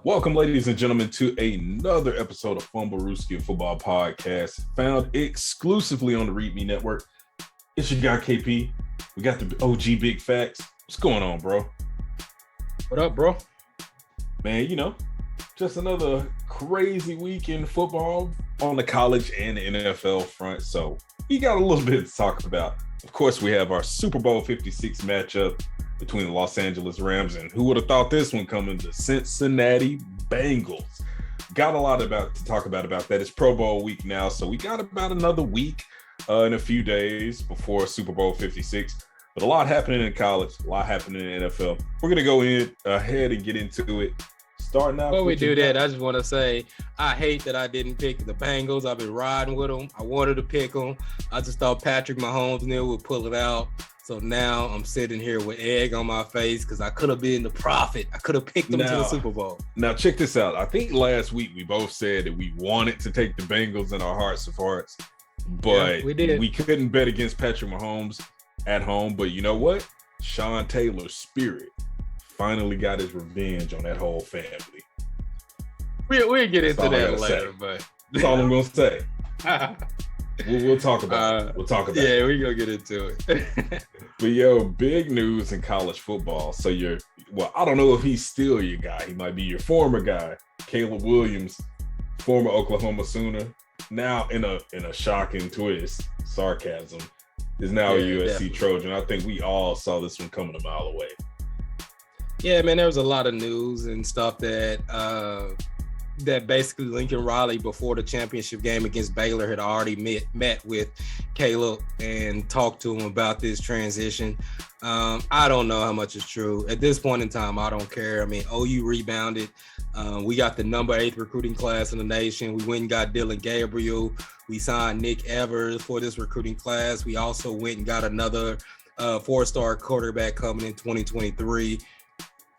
Welcome, ladies and gentlemen, to another episode of Fumblerooski Football Podcast, found exclusively on the Read Me Network. It's your guy, KP. We got the OG Big Facts. What's going on, bro? What up, bro? Man, just another crazy week in football on the college and the NFL front. So we got a little bit to talk about. Of course, we have our Super Bowl 56 matchup between the Los Angeles Rams and who would have thought this one coming, the Cincinnati Bengals. Got a lot to talk about that. It's Pro Bowl week now, so we got about another week in a few days before Super Bowl 56. But a lot happening in college, a lot happening in the NFL. We're going to go ahead and get into it. Starting out. Before we do that, I just want to say I hate that I didn't pick the Bengals. I've been riding with them. I wanted to pick them. I just thought Patrick Mahomes would pull it out. So now I'm sitting here with egg on my face because I could have been the prophet. I could have picked them to the Super Bowl. Now, check this out. I think last week we both said that we wanted to take the Bengals in our hearts of hearts, but we couldn't bet against Patrick Mahomes at home. But you know what? Sean Taylor's spirit finally got his revenge on that whole family. We'll get into that later, but that's all I'm going to say. We'll talk about it. We'll talk about it. Yeah, we're going to get into it. But big news in college football. So I don't know if he's still your guy. He might be your former guy. Caleb Williams, former Oklahoma Sooner, now in a shocking twist, sarcasm, is now a USC definitely. Trojan. I think we all saw this one coming a mile away. Yeah, man, there was a lot of news and stuff that basically Lincoln Riley before the championship game against Baylor had already met with Caleb and talked to him about this transition. I don't know how much is true. At this point in time, I don't care. I mean, OU rebounded. We got the number 8 recruiting class in the nation. We went and got Dylan Gabriel. We signed Nick Evers for this recruiting class. We also went and got another 4-star quarterback coming in 2023.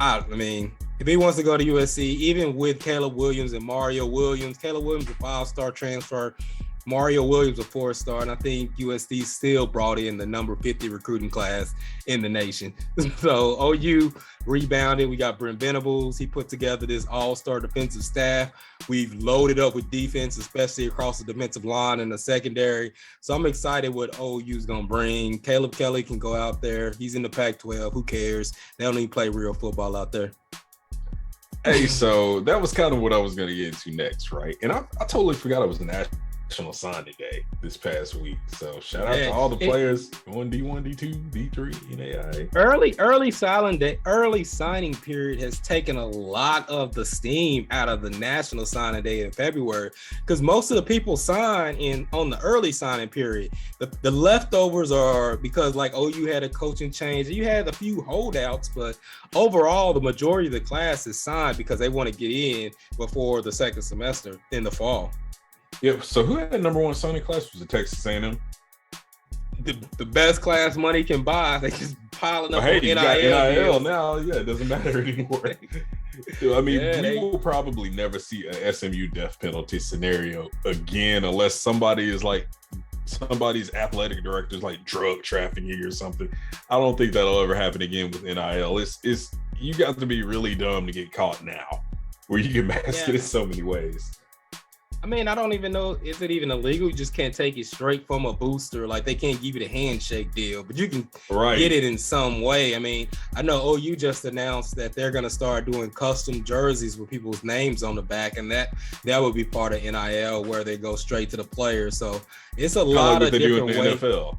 I mean, if he wants to go to USC, even with Caleb Williams and Mario Williams, Caleb Williams a 5-star transfer, Mario Williams a 4-star, and I think USC still brought in the number 50 recruiting class in the nation. So OU rebounded. We got Brent Venables. He put together this all-star defensive staff. We've loaded up with defense, especially across the defensive line and the secondary. So I'm excited what OU's going to bring. Caleb Kelly can go out there. He's in the Pac-12. Who cares? They don't even play real football out there. Hey, so that was kind of what I was going to get into next, right? And I totally forgot it was National Signing Day this past week. So shout out to all the players on D1, D2, D3, NAIA. Early signing period has taken a lot of the steam out of the National Signing Day in February because most of the people sign on the early signing period. The leftovers are because like OU had a coaching change. You had a few holdouts, but overall the majority of the class is signed because they want to get in before the second semester in the fall. Yeah, so who had the number 1 signing class? Was it Texas A&M? The best class money can buy. They just piling up. Hey, you got NIL now. Yeah, it doesn't matter anymore. I mean, we will probably never see a SMU death penalty scenario again unless somebody's athletic director is like drug trafficking or something. I don't think that'll ever happen again with NIL. It's you got to be really dumb to get caught now, where you can mask it in so many ways. I mean, I don't even know, is it even illegal? You just can't take it straight from a booster. Like, they can't give you the handshake deal, but you can get it in some way. I mean, I know OU just announced that they're going to start doing custom jerseys with people's names on the back, and that would be part of NIL where they go straight to the players. So it's a lot of different ways. NFL.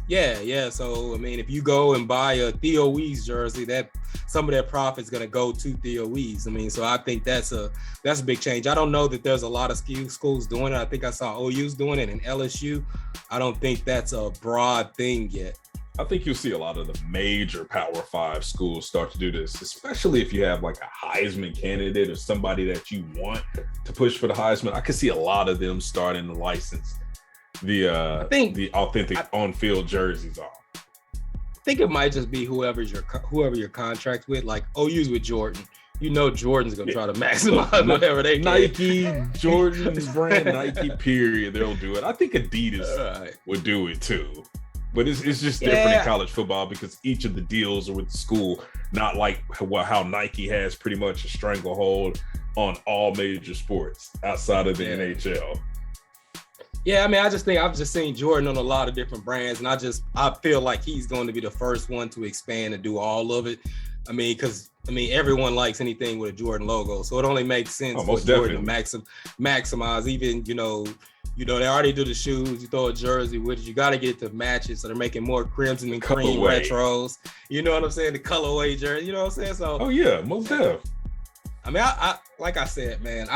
Yeah. So, I mean, if you go and buy a Theo Wease jersey, that some of that profit's going to go to Theo Wease. I mean, so I think that's a big change. I don't know that there's a lot of schools doing it. I think I saw OU's doing it in LSU. I don't think that's a broad thing yet. I think you'll see a lot of the major Power 5 schools start to do this, especially if you have like a Heisman candidate or somebody that you want to push for the Heisman. I could see a lot of them starting to license the authentic on-field jerseys are. I think it might just be whoever your contract with. Like OU's with Jordan, Jordan's gonna try to maximize whatever they can. Nike, Jordan's brand, Nike. Period. They'll do it. I think Adidas would do it too, but it's just different in college football because each of the deals are with the school, not like how Nike has pretty much a stranglehold on all major sports outside of the NHL. Yeah, I mean, I've just seen Jordan on a lot of different brands, and I feel like he's going to be the first one to expand and do all of it. I mean, because everyone likes anything with a Jordan logo, so it only makes sense for Jordan to maximize. Even they already do the shoes. You throw a jersey with it, you got to get to match it. So they're making more crimson and cream retros. You know what I'm saying? The colorway jersey. You know what I'm saying? So most def. I mean, I like I said, man,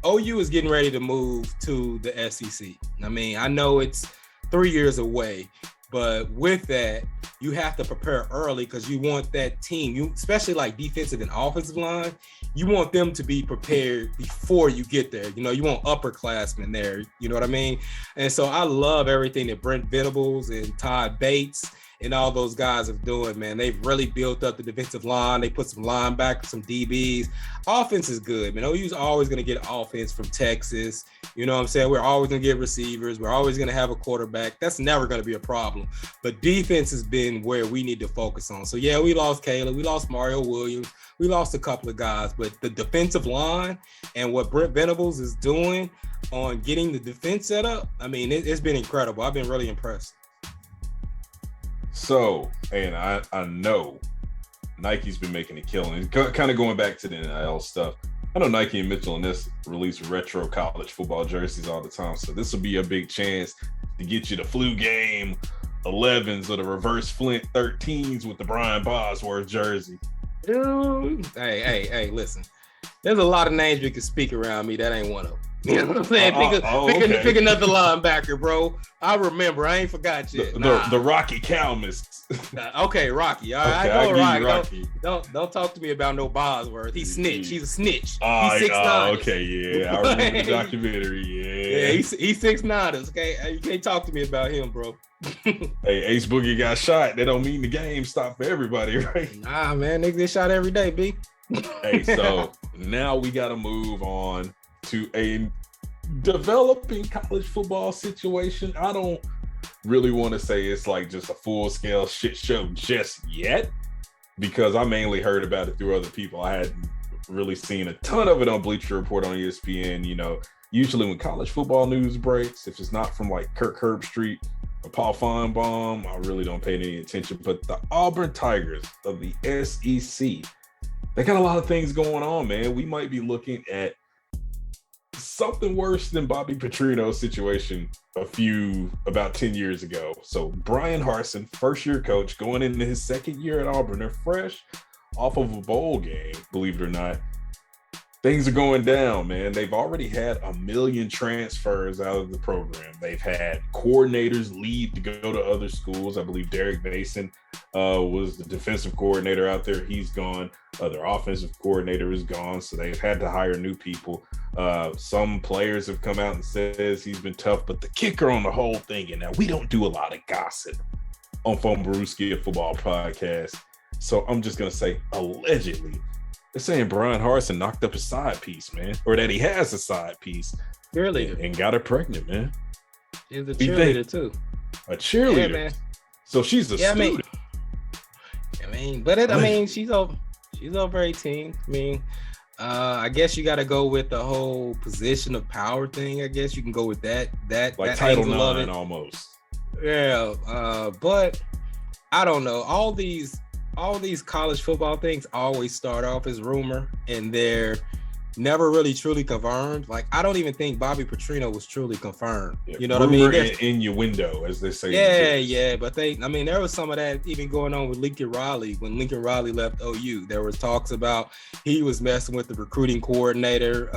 OU is getting ready to move to the SEC. I mean, I know it's 3 years away, but with that, you have to prepare early because you want that team, especially like defensive and offensive line, you want them to be prepared before you get there. You know, you want upperclassmen there. You know what I mean? And so I love everything that Brent Venables and Todd Bates and all those guys are doing, man. They've really built up the defensive line. They put some linebackers, some DBs. Offense is good, man. OU's always going to get offense from Texas. You know what I'm saying? We're always going to get receivers. We're always going to have a quarterback. That's never going to be a problem. But defense has been where we need to focus on. So, yeah, we lost Caleb. We lost Mario Williams. We lost a couple of guys. But the defensive line and what Brent Venables is doing on getting the defense set up, I mean, it's been incredible. I've been really impressed. So, and I know Nike's been making a killing. Kind of going back to the NIL stuff. I know Nike and Mitchell and Ness release retro college football jerseys all the time. So this will be a big chance to get you the flu game 11s or the reverse Flint 13s with the Brian Bosworth jersey. Dude. Hey, listen. There's a lot of names we can speak around me. That ain't one of them. You know what I'm saying? Pick another linebacker, bro. I remember. I ain't forgot yet. The Rocky Calmus. Okay, Rocky. All right, I go Rocky. Don't talk to me about no Bosworth. He's snitch. He's a snitch. He's 6'9". Okay, yeah. I remember the documentary. Yeah, he's 6'9". Okay, you can't talk to me about him, bro. Hey, Ace Boogie got shot. That don't mean the game stopped for everybody, right? Nah, man. Niggas get shot every day, B. Hey, so now we got to move on to a developing college football situation. I don't really want to say it's like just a full-scale shit show just yet, because I mainly heard about it through other people. I hadn't really seen a ton of it on Bleacher Report on ESPN. You know, usually when college football news breaks, if it's not from like Kirk Herbstreit or Paul Feinbaum, I really don't pay any attention. But the Auburn Tigers of the SEC, they got a lot of things going on, man. We might be looking at something worse than Bobby Petrino's situation about 10 years ago. So Brian Harsin, first-year coach, going into his second year at Auburn. They're fresh off of a bowl game, believe it or not. Things are going down, man. They've already had 1 million transfers out of the program. They've had coordinators leave to go to other schools. I believe Derek Mason was the defensive coordinator out there. He's gone. Their offensive coordinator is gone, so they've had to hire new people. Some players have come out and says he's been tough, but the kicker on the whole thing, and now we don't do a lot of gossip on Fumblerooski, a football podcast. So I'm just going to say, allegedly, they're saying Brian Harsin knocked up his side piece, man, or that he has a side piece. Cheerleader. And got her pregnant, man. She's a cheerleader, too. A cheerleader? Yeah, man. So she's a student. She's over 18. I mean, I guess you got to go with the whole position of power thing. I guess you can go with that. Like that Title IX almost. Yeah, but I don't know. All these college football things always start off as rumor, and they're never really truly confirmed. Like, I don't even think Bobby Petrino was truly confirmed. Yeah, you know what I mean? Innuendo, as they say. Yeah. But there was some of that even going on with Lincoln Riley. When Lincoln Riley left OU, there was talks about he was messing with the recruiting coordinator.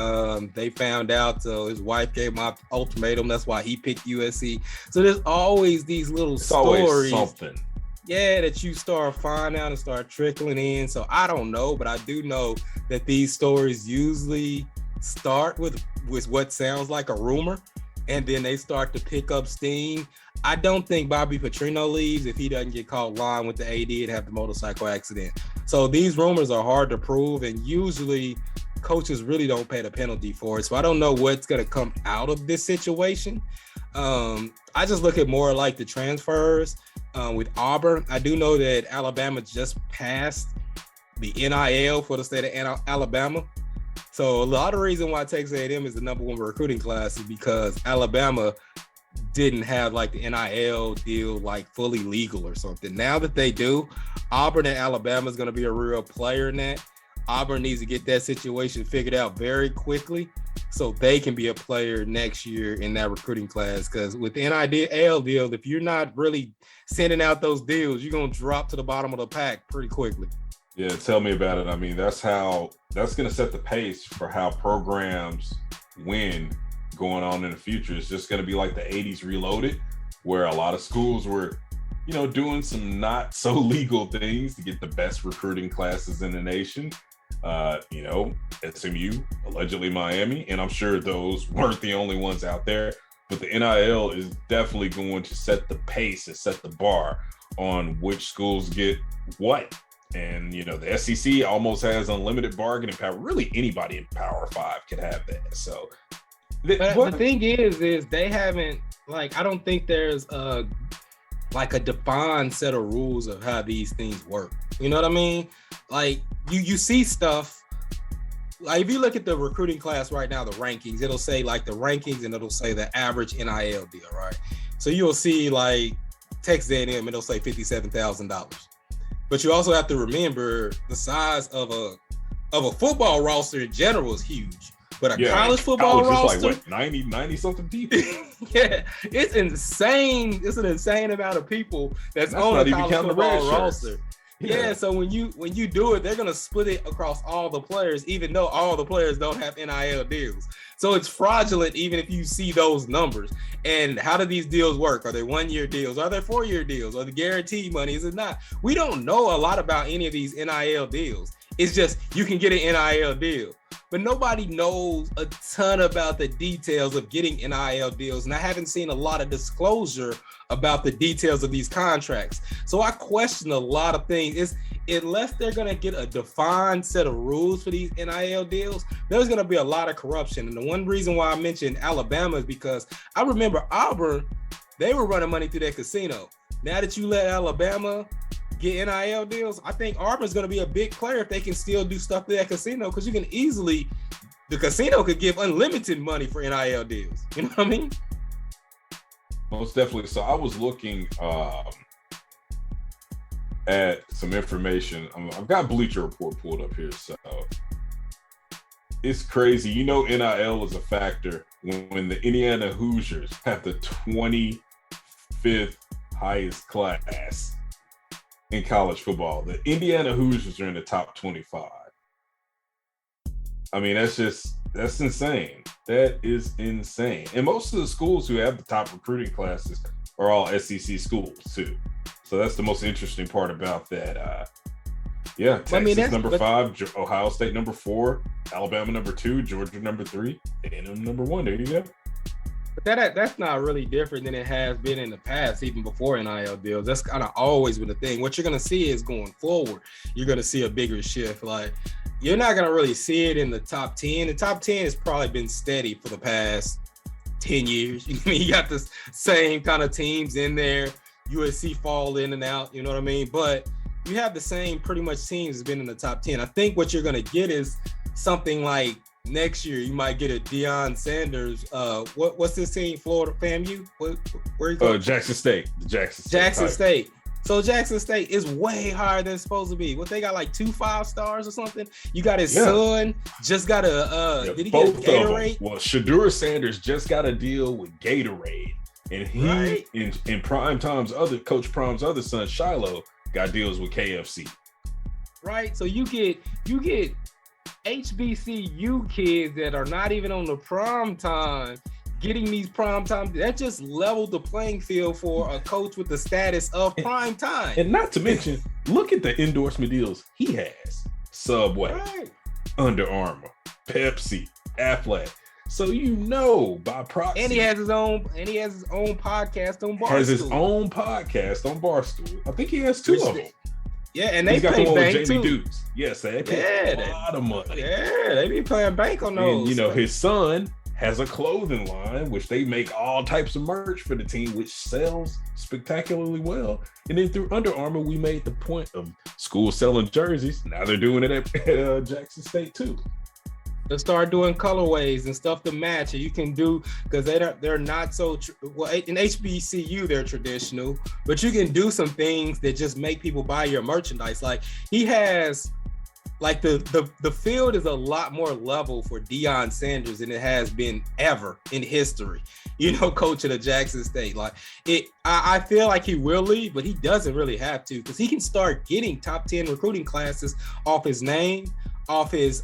They found out, so his wife gave him an ultimatum. That's why he picked USC. So there's always these little stories. Always something. Yeah, that you start finding out and start trickling in. So I don't know, but I do know that these stories usually start with what sounds like a rumor, and then they start to pick up steam. I don't think Bobby Petrino leaves if he doesn't get caught lying with the AD and have the motorcycle accident. So these rumors are hard to prove, and usually coaches really don't pay the penalty for it. So I don't know what's going to come out of this situation. I just look at more like the transfers with Auburn. I do know that Alabama just passed the NIL for the state of Alabama. So a lot of reason why Texas A&M is the number one recruiting class is because Alabama didn't have like the NIL deal like fully legal or something. Now that they do, Auburn and Alabama is going to be a real player in that. Auburn needs to get that situation figured out very quickly so they can be a player next year in that recruiting class. Because with the NIL deal, if you're not really sending out those deals, you're going to drop to the bottom of the pack pretty quickly. Yeah, tell me about it. I mean, that's going to set the pace for how programs win going on in the future. It's just going to be like the 80s reloaded, where a lot of schools were, doing some not so legal things to get the best recruiting classes in the nation. SMU, allegedly Miami, and I'm sure those weren't the only ones out there, but the NIL is definitely going to set the pace and set the bar on which schools get what. And, the SEC almost has unlimited bargaining power. Really, anybody in Power 5 can have that. So, the thing is they haven't, I don't think there's a defined set of rules of how these things work. You know what I mean? Like, you see stuff, like if you look at the recruiting class right now, the rankings, it'll say like the rankings and it'll say the average NIL deal, right? So you'll see like Texas A&M, it'll say $57,000. But you also have to remember the size of a football roster in general is huge. But college football roster is like what, 90 something people. Yeah, it's insane. It's an insane amount of people that's on a college football roster. Yeah, so when you do it, they're gonna split it across all the players, even though all the players don't have NIL deals. So it's fraudulent even if you see those numbers. And how do these deals work? Are they 1-year deals? Are they 4-year deals? Are they guaranteed money? Is it not? We don't know a lot about any of these NIL deals. It's just you can get an NIL deal. But nobody knows a ton about the details of getting NIL deals. And I haven't seen a lot of disclosure about the details of these contracts. So I question a lot of things. Unless they're going to get a defined set of rules for these NIL deals, there's going to be a lot of corruption. And the one reason why I mentioned Alabama is because I remember Auburn, they were running money through their casino. Now that you let Alabama get NIL deals, I think Auburn's going to be a big player if they can still do stuff to that casino, because you can easily, the casino could give unlimited money for NIL deals. You know what I mean? Most definitely. So I was looking at some information. I've got Bleacher Report pulled up here. So it's crazy. NIL is a factor when the Indiana Hoosiers have the 25th highest class in college football. The Indiana Hoosiers are in the top 25. I mean, that's insane. That is insane. And most of the schools who have the top recruiting classes are all SEC schools too. So that's the most interesting part about that. Texas number 5, Ohio State number 4, Alabama number 2, Georgia number 3, A&M number 1. There you go. But that's not really different than it has been in the past, even before NIL deals. That's kind of always been the thing. What you're going to see is going forward, you're going to see a bigger shift. Like, you're not going to really see it in the top 10. The top 10 has probably been steady for the past 10 years. You got the same kind of teams in there. USC fall in and out, you know what I mean? But you have the same pretty much teams has been in the top 10. I think what you're going to get is something like next year, you might get a Deion Sanders. What's this team? Florida FAMU? Where you going? Jackson State. Jackson State. So Jackson State is way higher than it's supposed to be. What, they got like 2 5-stars or something? You got his son just got a did he get a Gatorade? Well, Shedeur Sanders just got a deal with Gatorade. And he in Prime Time's Coach Prime's other son, Shiloh, got deals with KFC. Right. So you get HBCU kids that are not even on the prime time getting these prime time. That just leveled the playing field for a coach with the status of prime time. And not to mention, look at the endorsement deals he has. Subway, Under Armour, Pepsi, Aflac. So by proxy. And he has his own podcast on Barstool. Has his own podcast on Barstool. I think he has 2 of them. Yeah, and they got the one with Jamie Dukes. Yes, they pay a lot of money. Yeah, they be playing bank on those. And, his son has a clothing line, which they make all types of merch for the team, which sells spectacularly well. And then through Under Armour, we made the point of schools selling jerseys. Now they're doing it at Jackson State too. to start doing colorways and stuff to match, and you can do, because they're not so well in HBCU they're traditional, but you can do some things that just make people buy your merchandise. Like he has, like the field is a lot more level for Deion Sanders than it has been ever in history. You know, coaching at Jackson State, like I feel like he will leave, but he doesn't really have to, because he can start getting top 10 recruiting classes off his name, off his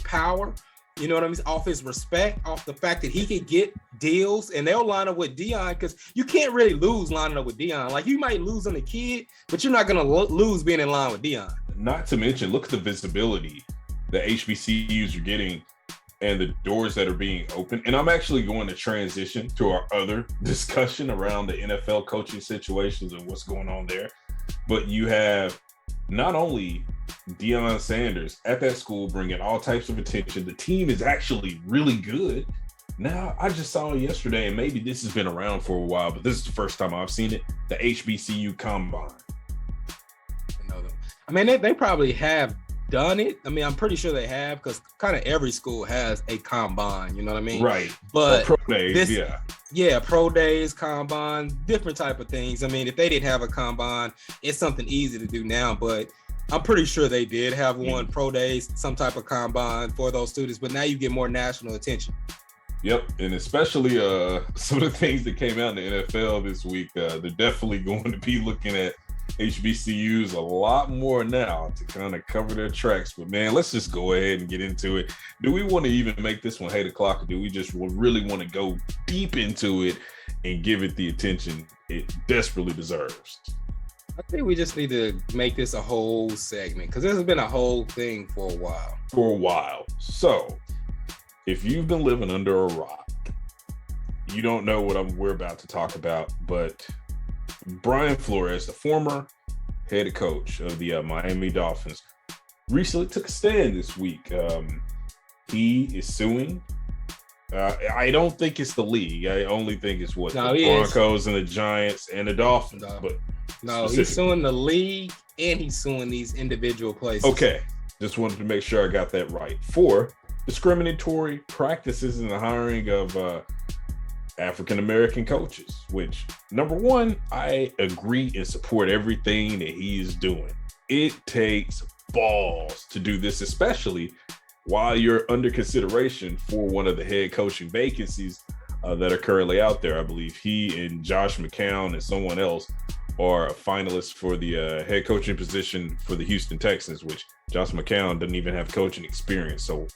power. You know what I mean? Off his respect, off the fact that he could get deals, and they'll line up with Deion, because you can't really lose lining up with Deion. Like you might lose on the kid, but you're not gonna lose being in line with Deion. Not to mention, look at the visibility that HBCUs are getting and the doors that are being opened. And I'm actually going to transition to our other discussion around the NFL coaching situations and what's going on there. But you have not only Deion Sanders at that school bringing all types of attention. The team is actually really good. Now, I just saw yesterday, and maybe this has been around for a while, but this is the first time I've seen it, the HBCU Combine. I mean, they probably have done it. I mean, I'm pretty sure they have, because kind of every school has a combine, you know what I mean? Right. But pro days, yeah, pro days, combine, different type of things. I mean, if they didn't have a combine, it's something easy to do now, but I'm pretty sure they did have one, pro days, some type of combine for those students, but now you get more national attention. Yep, and especially some of the things that came out in the NFL this week, they're definitely going to be looking at HBCUs a lot more now to kind of cover their tracks. But man, let's just go ahead and get into it. Do we want to even make this one 8 o'clock, or do we just really want to go deep into it and give it the attention it desperately deserves? I think we just need to make this a whole segment, because this has been a whole thing for a while. So if you've been living under a rock, you don't know what we're about to talk about, but Brian Flores, the former head coach of the Miami Dolphins, recently took a stand this week. He is suing. I don't think it's the league. I only think it's the Broncos and the Giants and the Dolphins. No, he's suing the league, and he's suing these individual places. Okay, just wanted to make sure I got that right. For discriminatory practices in the hiring of African-American coaches, which, number one, I agree and support everything that he is doing. It takes balls to do this, especially while you're under consideration for one of the head coaching vacancies that are currently out there. I believe he and Josh McCown and someone else are finalists for the head coaching position for the Houston Texans, which Josh McCown doesn't even have coaching experience. So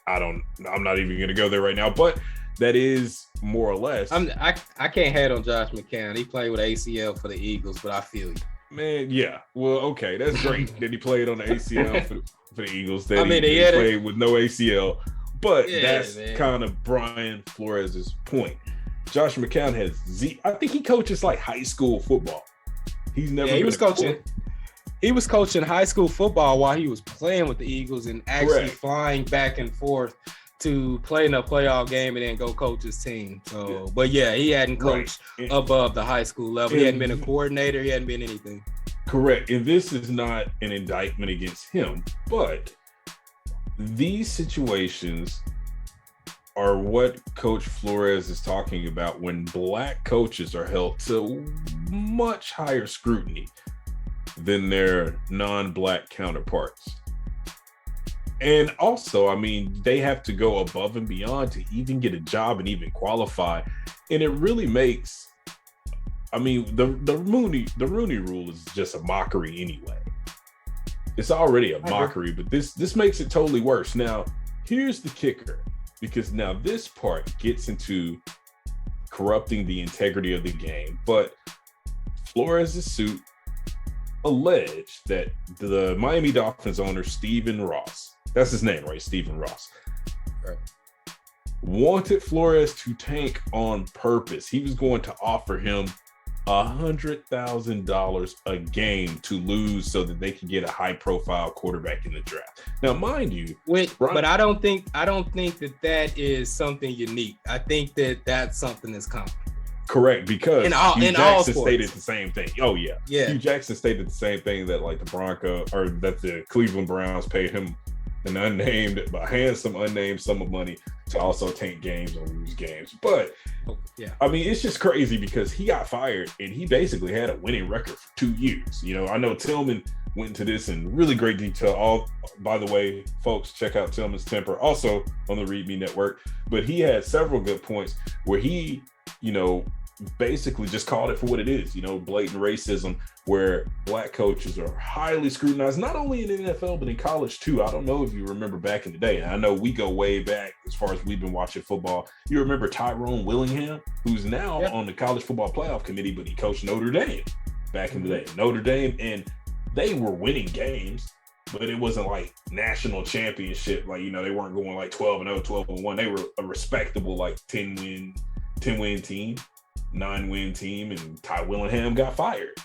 I'm not even going to go there right now, but that is more or less. I can't hate on Josh McCown. He played with ACL for the Eagles, but I feel you. Man, yeah. Well, okay, that's great that he played on the ACL for the Eagles. That he played with no ACL, but that's kind of Brian Flores' point. Josh McCown has I think he coaches like high school football. He's never. He was coaching. He was coaching high school football while he was playing with the Eagles and actually flying back and forth to play in a playoff game and then go coach his team. So, but yeah, he hadn't coached above the high school level. He hadn't been a coordinator. He hadn't been anything. Correct. And this is not an indictment against him, but these situations are what Coach Flores is talking about when Black coaches are held to much higher scrutiny than their non-Black counterparts. And also, I mean, they have to go above and beyond to even get a job and even qualify. And it really makes, I mean, the Rooney Rule is just a mockery anyway. It's already a mockery, but this makes it totally worse. Now, here's the kicker, because now this part gets into corrupting the integrity of the game. But Flores' suit alleged that the Miami Dolphins owner, Stephen Ross, that's his name, right? Stephen Ross. Right. Wanted Flores to tank on purpose. He was going to offer him $100,000 a game to lose so that they could get a high-profile quarterback in the draft. Now, mind you, but I don't think that is something unique. I think that that's something that's common. Correct, because Hugh Jackson stated the same thing. Oh yeah. Hugh Jackson stated the same thing, that like the Broncos or that the Cleveland Browns paid him an handsome unnamed sum of money to also tank games or lose games. But yeah, I mean, it's just crazy because he got fired and he basically had a winning record for 2 years. You know, I know Tillman went into this in really great detail. By the way, folks, check out Tillman's Temper, also on the Read Me Network. But he had several good points where he, you know, basically just called it for what it is, you know, blatant racism, where black coaches are highly scrutinized, not only in the NFL, but in college too. I don't know if you remember back in the day. And I know we go way back as far as we've been watching football. You remember Tyrone Willingham, who's now on the college football playoff committee, but he coached Notre Dame back in the day. Notre Dame, and they were winning games, but it wasn't like national championship. Like, you know, they weren't going like 12-0, 12-1. They were a respectable like 10-win team, 9-win team, and Ty Willingham got fired.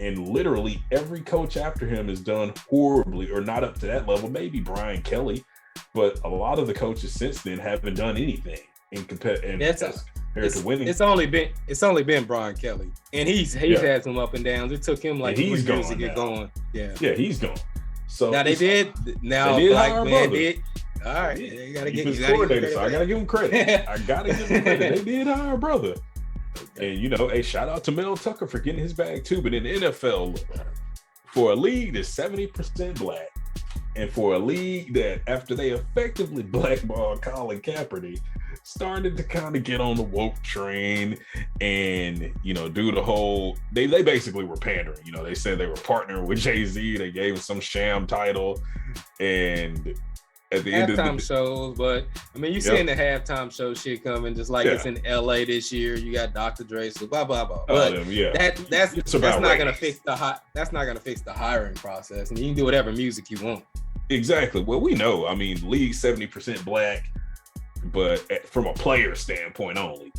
And literally every coach after him has done horribly, or not up to that level. Maybe Brian Kelly, but a lot of the coaches since then haven't done anything compared to winning. It's only been Brian Kelly, and he's had some up and downs. It took him like 3 years to get going. Yeah, he's gone. So now they did Black man did. All right, you gotta give his coordinator, so I gotta give him credit. I gotta give him credit. They did hire a brother. And, you know, shout out to Mel Tucker for getting his bag too. But in the NFL, for a league that's 70% black, and for a league that after they effectively blackballed Colin Kaepernick, started to kind of get on the woke train and, you know, do the whole, they basically were pandering. You know, they said they were partnering with Jay-Z. They gave him some sham title. And at the end of the shows, but I mean, you seeing the halftime show shit coming, just like it's in LA this year. You got Dr. Dre, so blah blah blah. But that's not gonna fix the hiring process, and you can do whatever music you want. Exactly. Well, we know. I mean, league 70% black, but from a player standpoint only.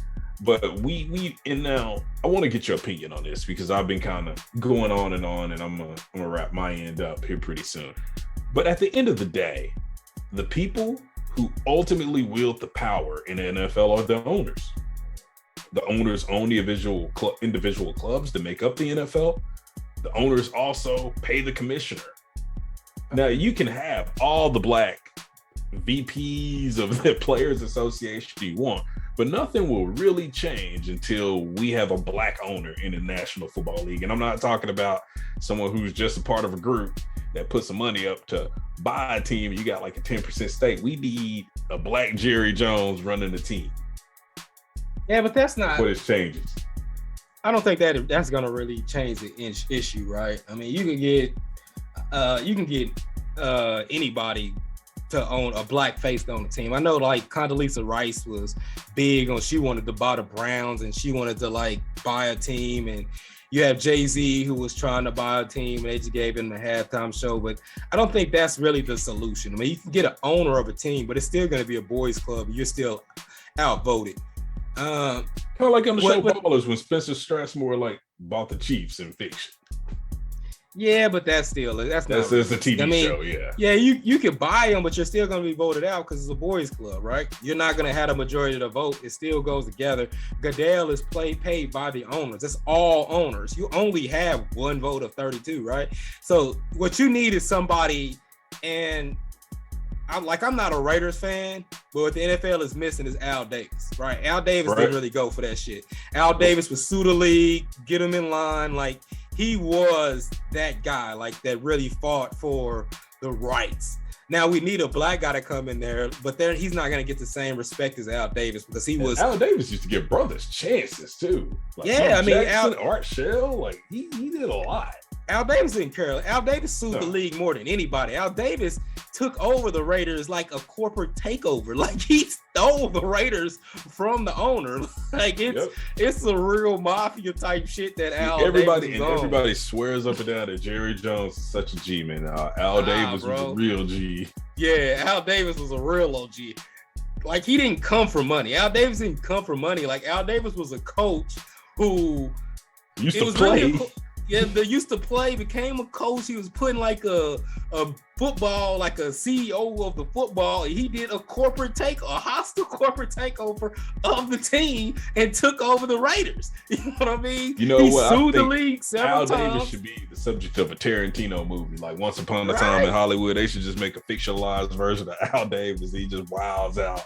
But and now I want to get your opinion on this because I've been kind of going on, and I'm gonna wrap my end up here pretty soon. But at the end of the day, the people who ultimately wield the power in the NFL are the owners. The owners own the individual clubs that make up the NFL. The owners also pay the commissioner. Now, you can have all the black VPs of the Players Association you want, but nothing will really change until we have a black owner in the National Football League. And I'm not talking about someone who's just a part of a group that puts some money up to buy a team. You got like a 10% stake. We need a black Jerry Jones running the team. Yeah, but that's not what it changes. I don't think that's gonna really change the issue, right? I mean, you can get anybody to own a black face on the team. I know like Condoleezza Rice was big on, she wanted to buy the Browns and she wanted to like buy a team, and you have Jay-Z who was trying to buy a team and they just gave him the halftime show. But I don't think that's really the solution. I mean, you can get an owner of a team, but it's still going to be a boys club. You're still outvoted. Kind of like on the show Ballers when Spencer Strassmore like bought the Chiefs in fiction. Yeah, but that's a TV show. Yeah. Yeah, you can buy them, but you're still going to be voted out because it's a boys club, right? You're not going to have a majority of the vote. It still goes together. Goodell is paid by the owners. It's all owners. You only have one vote of 32, right? So what you need is somebody, and I'm not a Raiders fan, but what the NFL is missing is Al Davis, right? Al Davis didn't really go for that shit. Al Davis would sue the league, get him in line, like. He was that guy, like that really fought for the rights. Now we need a black guy to come in there, but he's not going to get the same respect as Al Davis because Al Davis used to give brothers chances too. Like Art Shell, like he did a lot. Al Davis didn't care. Al Davis sued the league more than anybody. Al Davis took over the Raiders like a corporate takeover. Like he stole the Raiders from the owner. Like it's a real mafia type shit that everybody swears up and down that Jerry Jones is such a G, man. Al Davis was a real G. Yeah, Al Davis was a real OG. Like he didn't come for money. Al Davis didn't come for money. Like Al Davis was a coach who used to play. Yeah, they used to play, became a coach. He was putting like a football, like a CEO of the football. He did a hostile corporate takeover of the team and took over the Raiders. You know what I mean? You know he what? sued the league several times. Al Davis should be the subject of a Tarantino movie. Like Once Upon a Time in Hollywood, they should just make a fictionalized version of Al Davis. He just wilds out.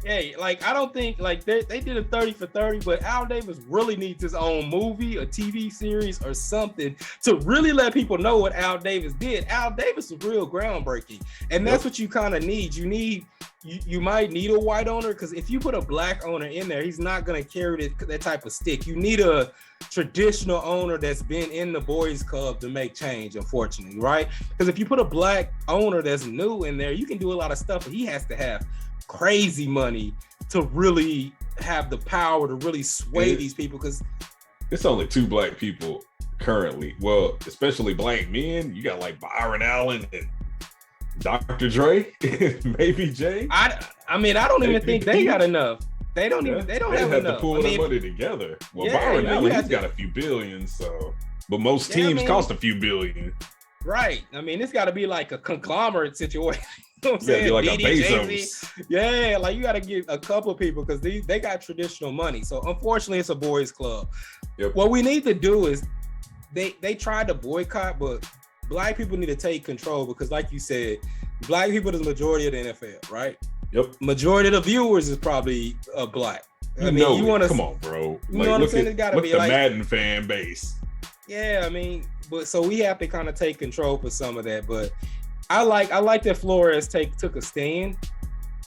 Hey, like I don't think like they did a 30 for 30, but Al Davis really needs his own movie, a TV series, or something to really let people know what Al Davis did. Al Davis was real groundbreaking, and that's what you kind of need. You might need a white owner because if you put a black owner in there, he's not going to carry that type of stick. You need a traditional owner that's been in the boys club to make change, unfortunately, right? Because if you put a black owner that's new in there, you can do a lot of stuff, but he has to have crazy money to really have the power to really sway these people, because it's only 2 black people currently. Well, especially black men. You got like Byron Allen and Dr. Dre, maybe Jay. I mean, I don't even think they got enough. They don't have enough. To pull their money together. Well, Byron Allen, he's got a few billion, so but most teams cost a few billion. Right. I mean, it's got to be like a conglomerate situation. You know what I'm saying? Like a Bezos. Yeah, like you got to get a couple of people because they got traditional money. So unfortunately, it's a boys club. Yep. What we need to do is they tried to boycott, but black people need to take control because, like you said, black people is the majority of the NFL, right? Yep. Majority of the viewers is probably black. I mean, you want to come on, bro. You know what I'm saying? It's got to be the like Madden fan base. Yeah, I mean, but so we have to kind of take control for some of that, but. I like that Flores took a stand,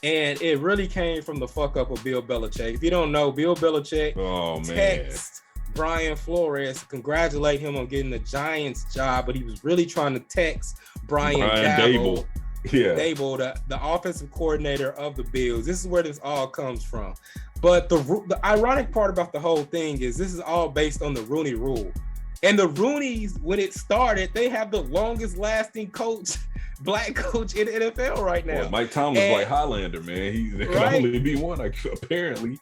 and it really came from the fuck up of Bill Belichick. If you don't know, Bill Belichick texted Brian Flores to congratulate him on getting the Giants job, but he was really trying to text Brian Daboll, the offensive coordinator of the Bills. This is where this all comes from. But the ironic part about the whole thing is this is all based on the Rooney Rule. And the Rooneys, when it started, they have the longest lasting black coach in the NFL right now. Well, Mike Tomlin's like Highlander, man. There can only be one, apparently.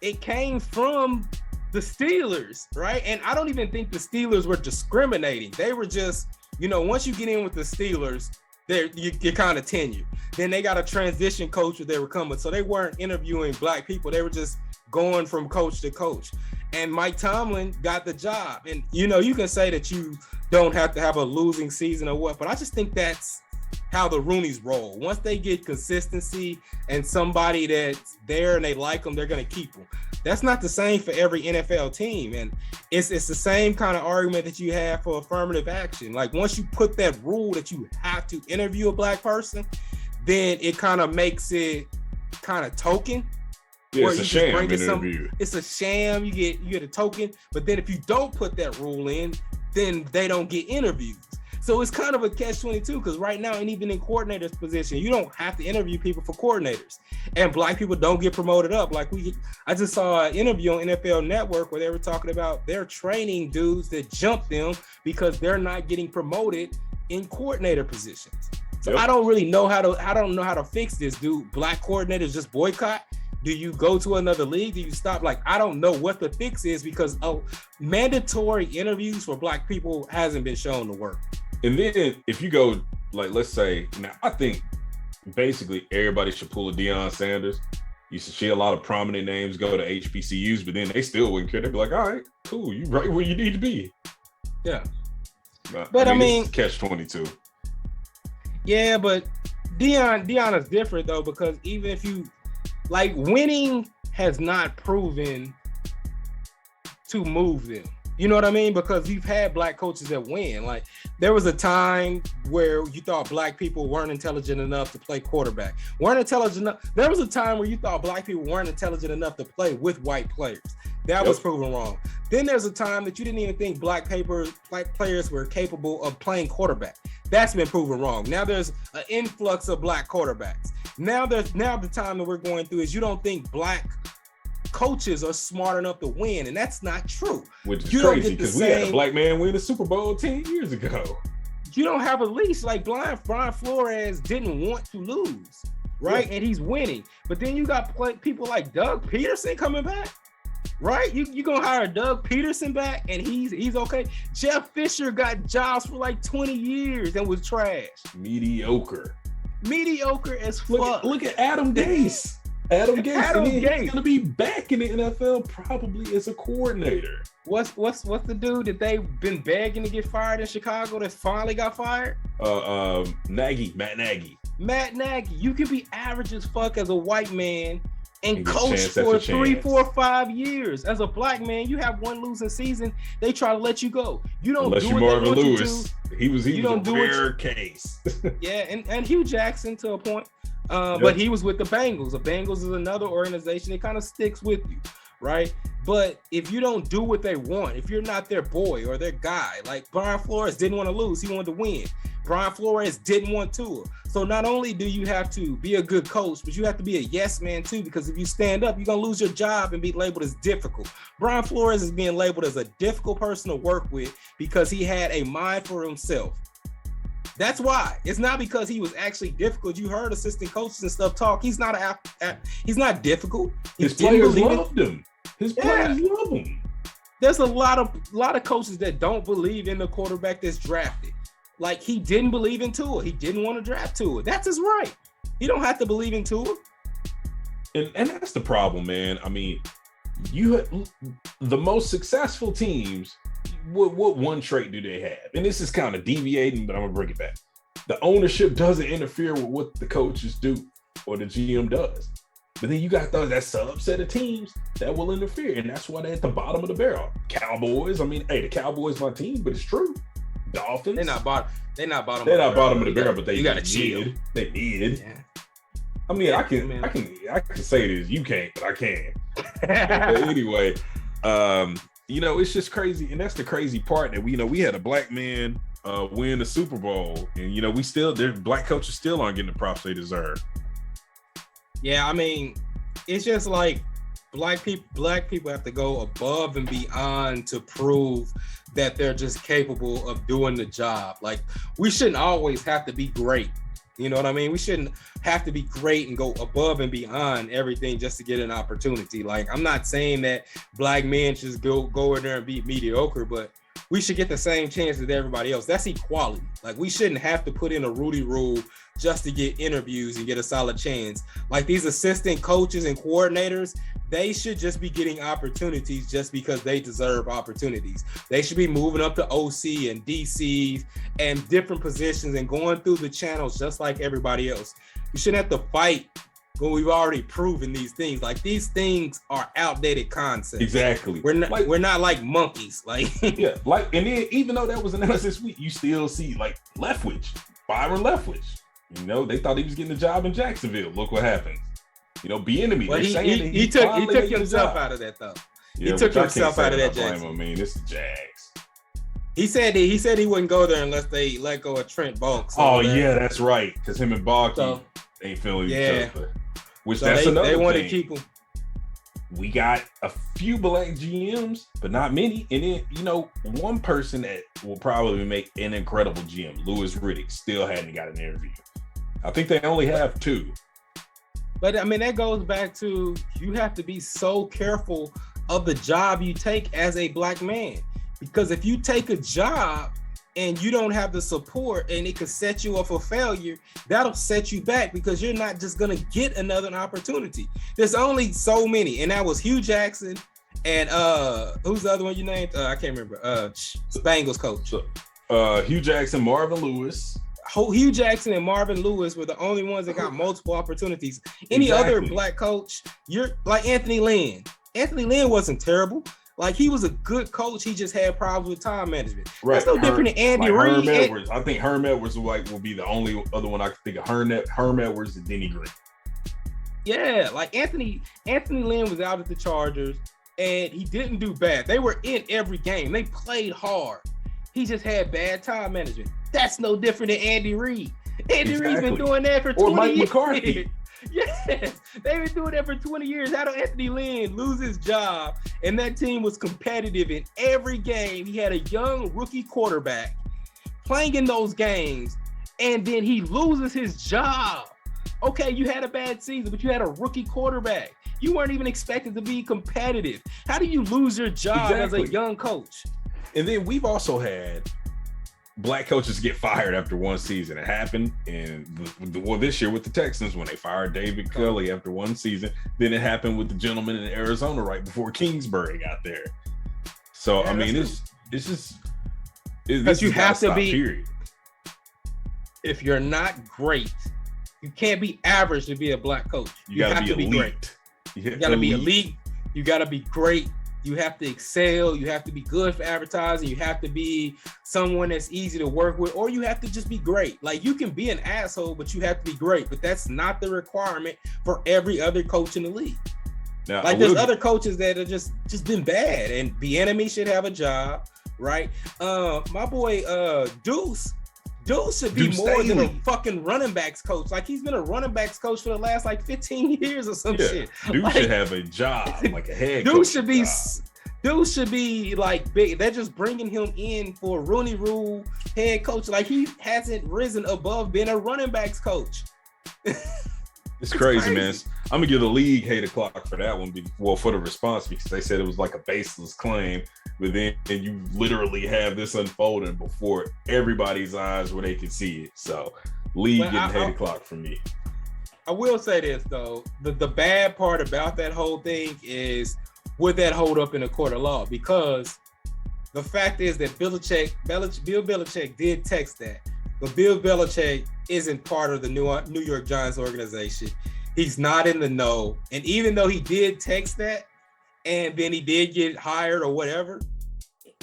It came from the Steelers, right? And I don't even think the Steelers were discriminating. They were just, once you get in with the Steelers, you're kind of tenured. Then they got a transition coach that they were coming. So they weren't interviewing black people. They were just going from coach to coach. And Mike Tomlin got the job. And, you can say that you don't have to have a losing season or what, but I just think that's how the Rooneys roll. Once they get consistency and somebody that's there and they like them, they're going to keep them. That's not the same for every NFL team. And it's the same kind of argument that you have for affirmative action. Like once you put that rule that you have to interview a black person, then it kind of makes it kind of token. Yeah, it's a sham interview. It's a sham. You get a token, but then if you don't put that rule in, then they don't get interviews. So it's kind of a catch-22 because right now, and even in coordinators' position, you don't have to interview people for coordinators, and black people don't get promoted up. I just saw an interview on NFL Network where they were talking about they're training dudes that jump them because they're not getting promoted in coordinator positions. So I don't really know how to fix this. Do black coordinators just boycott? Do you go to another league? Do you stop? I don't know what the fix is because mandatory interviews for black people hasn't been shown to work. And then if you go, let's say, now I think basically everybody should pull a Deion Sanders. You should see a lot of prominent names go to HBCUs, but then they still wouldn't care. They'd be like, all right, cool, you right where you need to be. Yeah. But I mean catch-22. Yeah, but Deion is different though, because even if you winning has not proven to move them. You know what I mean? Because you've had black coaches that win. There was a time where you thought black people weren't intelligent enough to play quarterback. There was a time where you thought black people weren't intelligent enough to play with white players. That was proven wrong. Then there's a time that you didn't even think black players were capable of playing quarterback. That's been proven wrong. Now there's an influx of black quarterbacks. Now the time that we're going through is you don't think black coaches are smart enough to win, and that's not true. Which is crazy because we had a black man win the Super Bowl 10 years ago. You don't have a leash. Brian Flores didn't want to lose, right? Yeah. And he's winning. But then you got people like Doug Peterson coming back. right? You gonna hire Doug Peterson back and he's okay. Jeff Fisher got jobs for like 20 years and was trash. Mediocre As fuck. Look at Adam Gase. Adam Gase. He's gonna be back in the NFL probably as a coordinator. What's the dude that they've been begging to get fired in Chicago that finally got fired? Matt Nagy. Matt Nagy. You can be average as fuck as a white man and coach for 3, 4, 5 years. As a black man, you have one losing season, they try to let you go. You don't unless do you're Marvin Lewis. He was a rare case. Yeah, and Hugh Jackson to a point. But he was with the Bengals. The Bengals is another organization that kind of sticks with you, right? But if you don't do what they want, if you're not their boy or their guy, like Brian Flores didn't want to lose, he wanted to win. Brian Flores didn't want to. So not only do you have to be a good coach, but you have to be a yes man too, because if you stand up, you're going to lose your job and be labeled as difficult. Brian Flores is being labeled as a difficult person to work with because he had a mind for himself. That's why. It's not because he was actually difficult. You heard assistant coaches and stuff talk. He's not he's not difficult. His players loved him. His players love him. There's a lot of coaches that don't believe in the quarterback that's drafted. Like he didn't believe in Tua. He didn't want to draft Tua. That's his right. He don't have to believe in Tua. And that's the problem, man. I mean, the most successful teams, what one trait do they have? And this is kind of deviating, but I'm gonna bring it back. The ownership doesn't interfere with what the coaches do or the GM does. But then you got that subset of teams that will interfere, and that's why they're at the bottom of the barrel. Cowboys, I mean, hey, the Cowboys my team, but it's true. Dolphins, they're not bottom. They're not bottom of the barrel, but they got to chill. They did. Yeah. I mean, I can say this. You can't, but I can. Anyway, it's just crazy, and that's the crazy part that we had a black man win the Super Bowl, and their black coaches still aren't getting the props they deserve. Yeah, I mean, it's just like black people have to go above and beyond to prove that they're just capable of doing the job. Like, we shouldn't always have to be great. You know what I mean? We shouldn't have to be great and go above and beyond everything just to get an opportunity. Like, I'm not saying that black men should go in there and be mediocre, but we should get the same chance as everybody else. That's equality. Like, we shouldn't have to put in a Rudy rule just to get interviews and get a solid chance. Like, these assistant coaches and coordinators, they should just be getting opportunities just because they deserve opportunities. They should be moving up to OC and DC and different positions and going through the channels just like everybody else. You shouldn't have to fight when we've already proven these things. Like, these things are outdated concepts. Exactly. We're not like monkeys. Like, yeah. Like, and then even though that was announced this week, you still see like Byron Leftwich. They thought he was getting a job in Jacksonville. Look what happens. Bieniemy. Well, he took himself out of that though. Yeah, he took himself out of that Jackson. I mean, it's the Jags. He said he wouldn't go there unless they let go of Trent Bulk. Yeah, that's right. Because him and Balky ain't feeling each other. Which that's another thing. They want to keep him. We got a few black GMs, but not many. And then, one person that will probably make an incredible GM, Louis Riddick, still hadn't got an interview. I think they only have 2. But I mean, that goes back to, you have to be so careful of the job you take as a black man. Because if you take a job and you don't have the support and it could set you up for failure, that'll set you back because you're not just going to get another opportunity. There's only so many. And that was Hugh Jackson and who's the other one you named? I can't remember. Bengals coach. Hugh Jackson, Marvin Lewis. Hugh Jackson and Marvin Lewis were the only ones that got multiple opportunities. Any other black coach, you're like Anthony Lynn. Anthony Lynn wasn't terrible. Like, he was a good coach. He just had problems with time management. Right. That's no different than Andy Reid. Herm Edwards. I think Herm Edwards will be the only other one I can think of. Herm Edwards and Denny Green. Yeah, like Anthony Lynn was out at the Chargers, and he didn't do bad. They were in every game. They played hard. He just had bad time management. That's no different than Andy Reid. Andy Reid's been doing that for 20 years. Or Mike McCarthy. Yes, they've been doing that for 20 years. How did Anthony Lynn lose his job? And that team was competitive in every game. He had a young rookie quarterback playing in those games, and then he loses his job Okay, you had a bad season, but you had a rookie quarterback. You weren't even expected to be competitive. How do you lose your job as a young coach? And then we've also had black coaches get fired after one season. It happened this year with the Texans when they fired David Culley after one season. Then it happened with the gentleman in Arizona right before Kingsbury got there. So, I mean, it's just... Because you have to be... Period. If you're not great, you can't be average to be a black coach. You have to be great. You got to be elite. You got to be great. You have to excel. You have to be good for advertising. You have to be someone that's easy to work with, or you have to just be great. Like, you can be an asshole, but you have to be great. But that's not the requirement for every other coach in the league. Now, like, there's other coaches that are just been bad, and Bieniemy should have a job, right? My boy Deuce should be more than a fucking running backs coach. Like, he's been a running backs coach for the last 15 years or some shit. Dude should have a job, like a head coach. Dude should be like big. They're just bringing him in for Rooney Rule head coach. Like, he hasn't risen above being a running backs coach. It's crazy, man. I'm gonna give the league hate o'clock for that one. Well, for the response, because they said it was like a baseless claim. But then you literally have this unfolding before everybody's eyes where they can see it. So, league getting hate o'clock from me. I will say this though: the bad part about that whole thing is, would that hold up in a court of law? Because the fact is that Bill Belichick did text that, but Bill Belichick isn't part of the New York Giants organization. He's not in the know. And even though he did text that, and then he did get hired or whatever,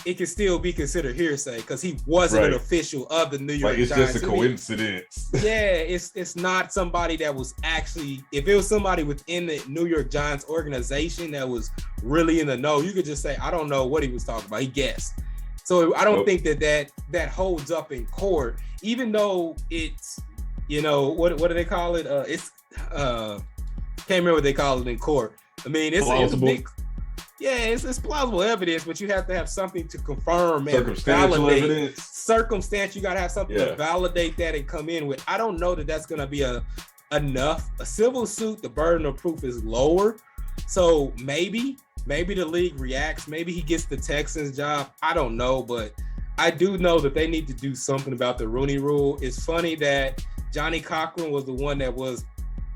it can still be considered hearsay because he wasn't an official of the New York Giants. It's just a coincidence. Yeah, it's not somebody that was actually, if it was somebody within the New York Giants organization that was really in the know, you could just say, I don't know what he was talking about. He guessed. So I don't think that holds up in court, even though it's, what do they call it? Can't remember what they call it in court. I mean, it's big. Yeah, it's plausible evidence, but you have to have something to confirm and validate. Evidence. Circumstance, you got to have something to validate that and come in with. I don't know that that's going to be enough. A civil suit, the burden of proof is lower. So maybe the league reacts. Maybe he gets the Texans job. I don't know, but I do know that they need to do something about the Rooney Rule. It's funny that Johnny Cochran was the one that was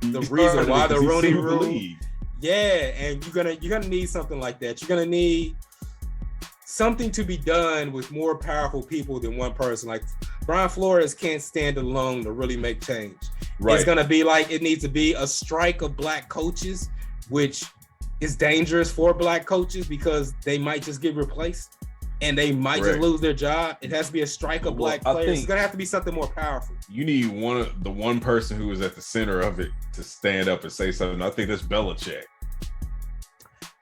the reason why the Rooney Rule. Yeah, and you're gonna need something like that. You're gonna need something to be done with more powerful people than one person. Like, Brian Flores can't stand alone to really make change. Right. It's gonna be like, it needs to be a strike of black coaches, which is dangerous for black coaches because they might just get replaced and they might just lose their job. It has to be a strike of black players. It's gonna have to be something more powerful. You need one person who is at the center of it to stand up and say something. I think that's Belichick.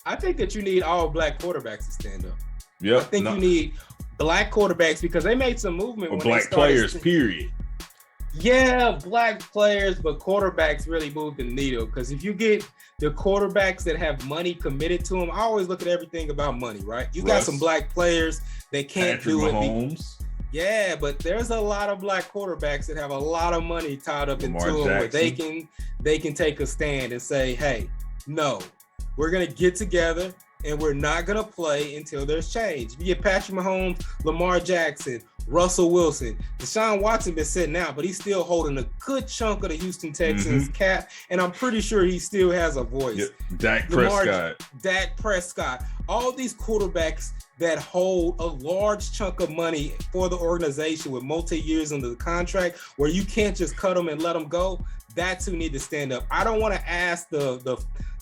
I think that you need all black quarterbacks to stand up. Yeah, I think you need black quarterbacks because they made some movement. Or black players, period. Yeah, black players, but quarterbacks really move the needle. Because if you get the quarterbacks that have money committed to them, I always look at everything about money, right? You got some black players that can't do it. Yeah, but there's a lot of black quarterbacks that have a lot of money tied up into them where they can take a stand and say, hey, no, we're going to get together and we're not going to play until there's change. You get Patrick Mahomes, Lamar Jackson, Russell Wilson, Deshaun Watson been sitting out, but he's still holding a good chunk of the Houston Texans cap, and I'm pretty sure he still has a voice. Dak Prescott, all these quarterbacks that hold a large chunk of money for the organization with multi-years under the contract where you can't just cut them and let them go. That's who need to stand up. I don't want to ask the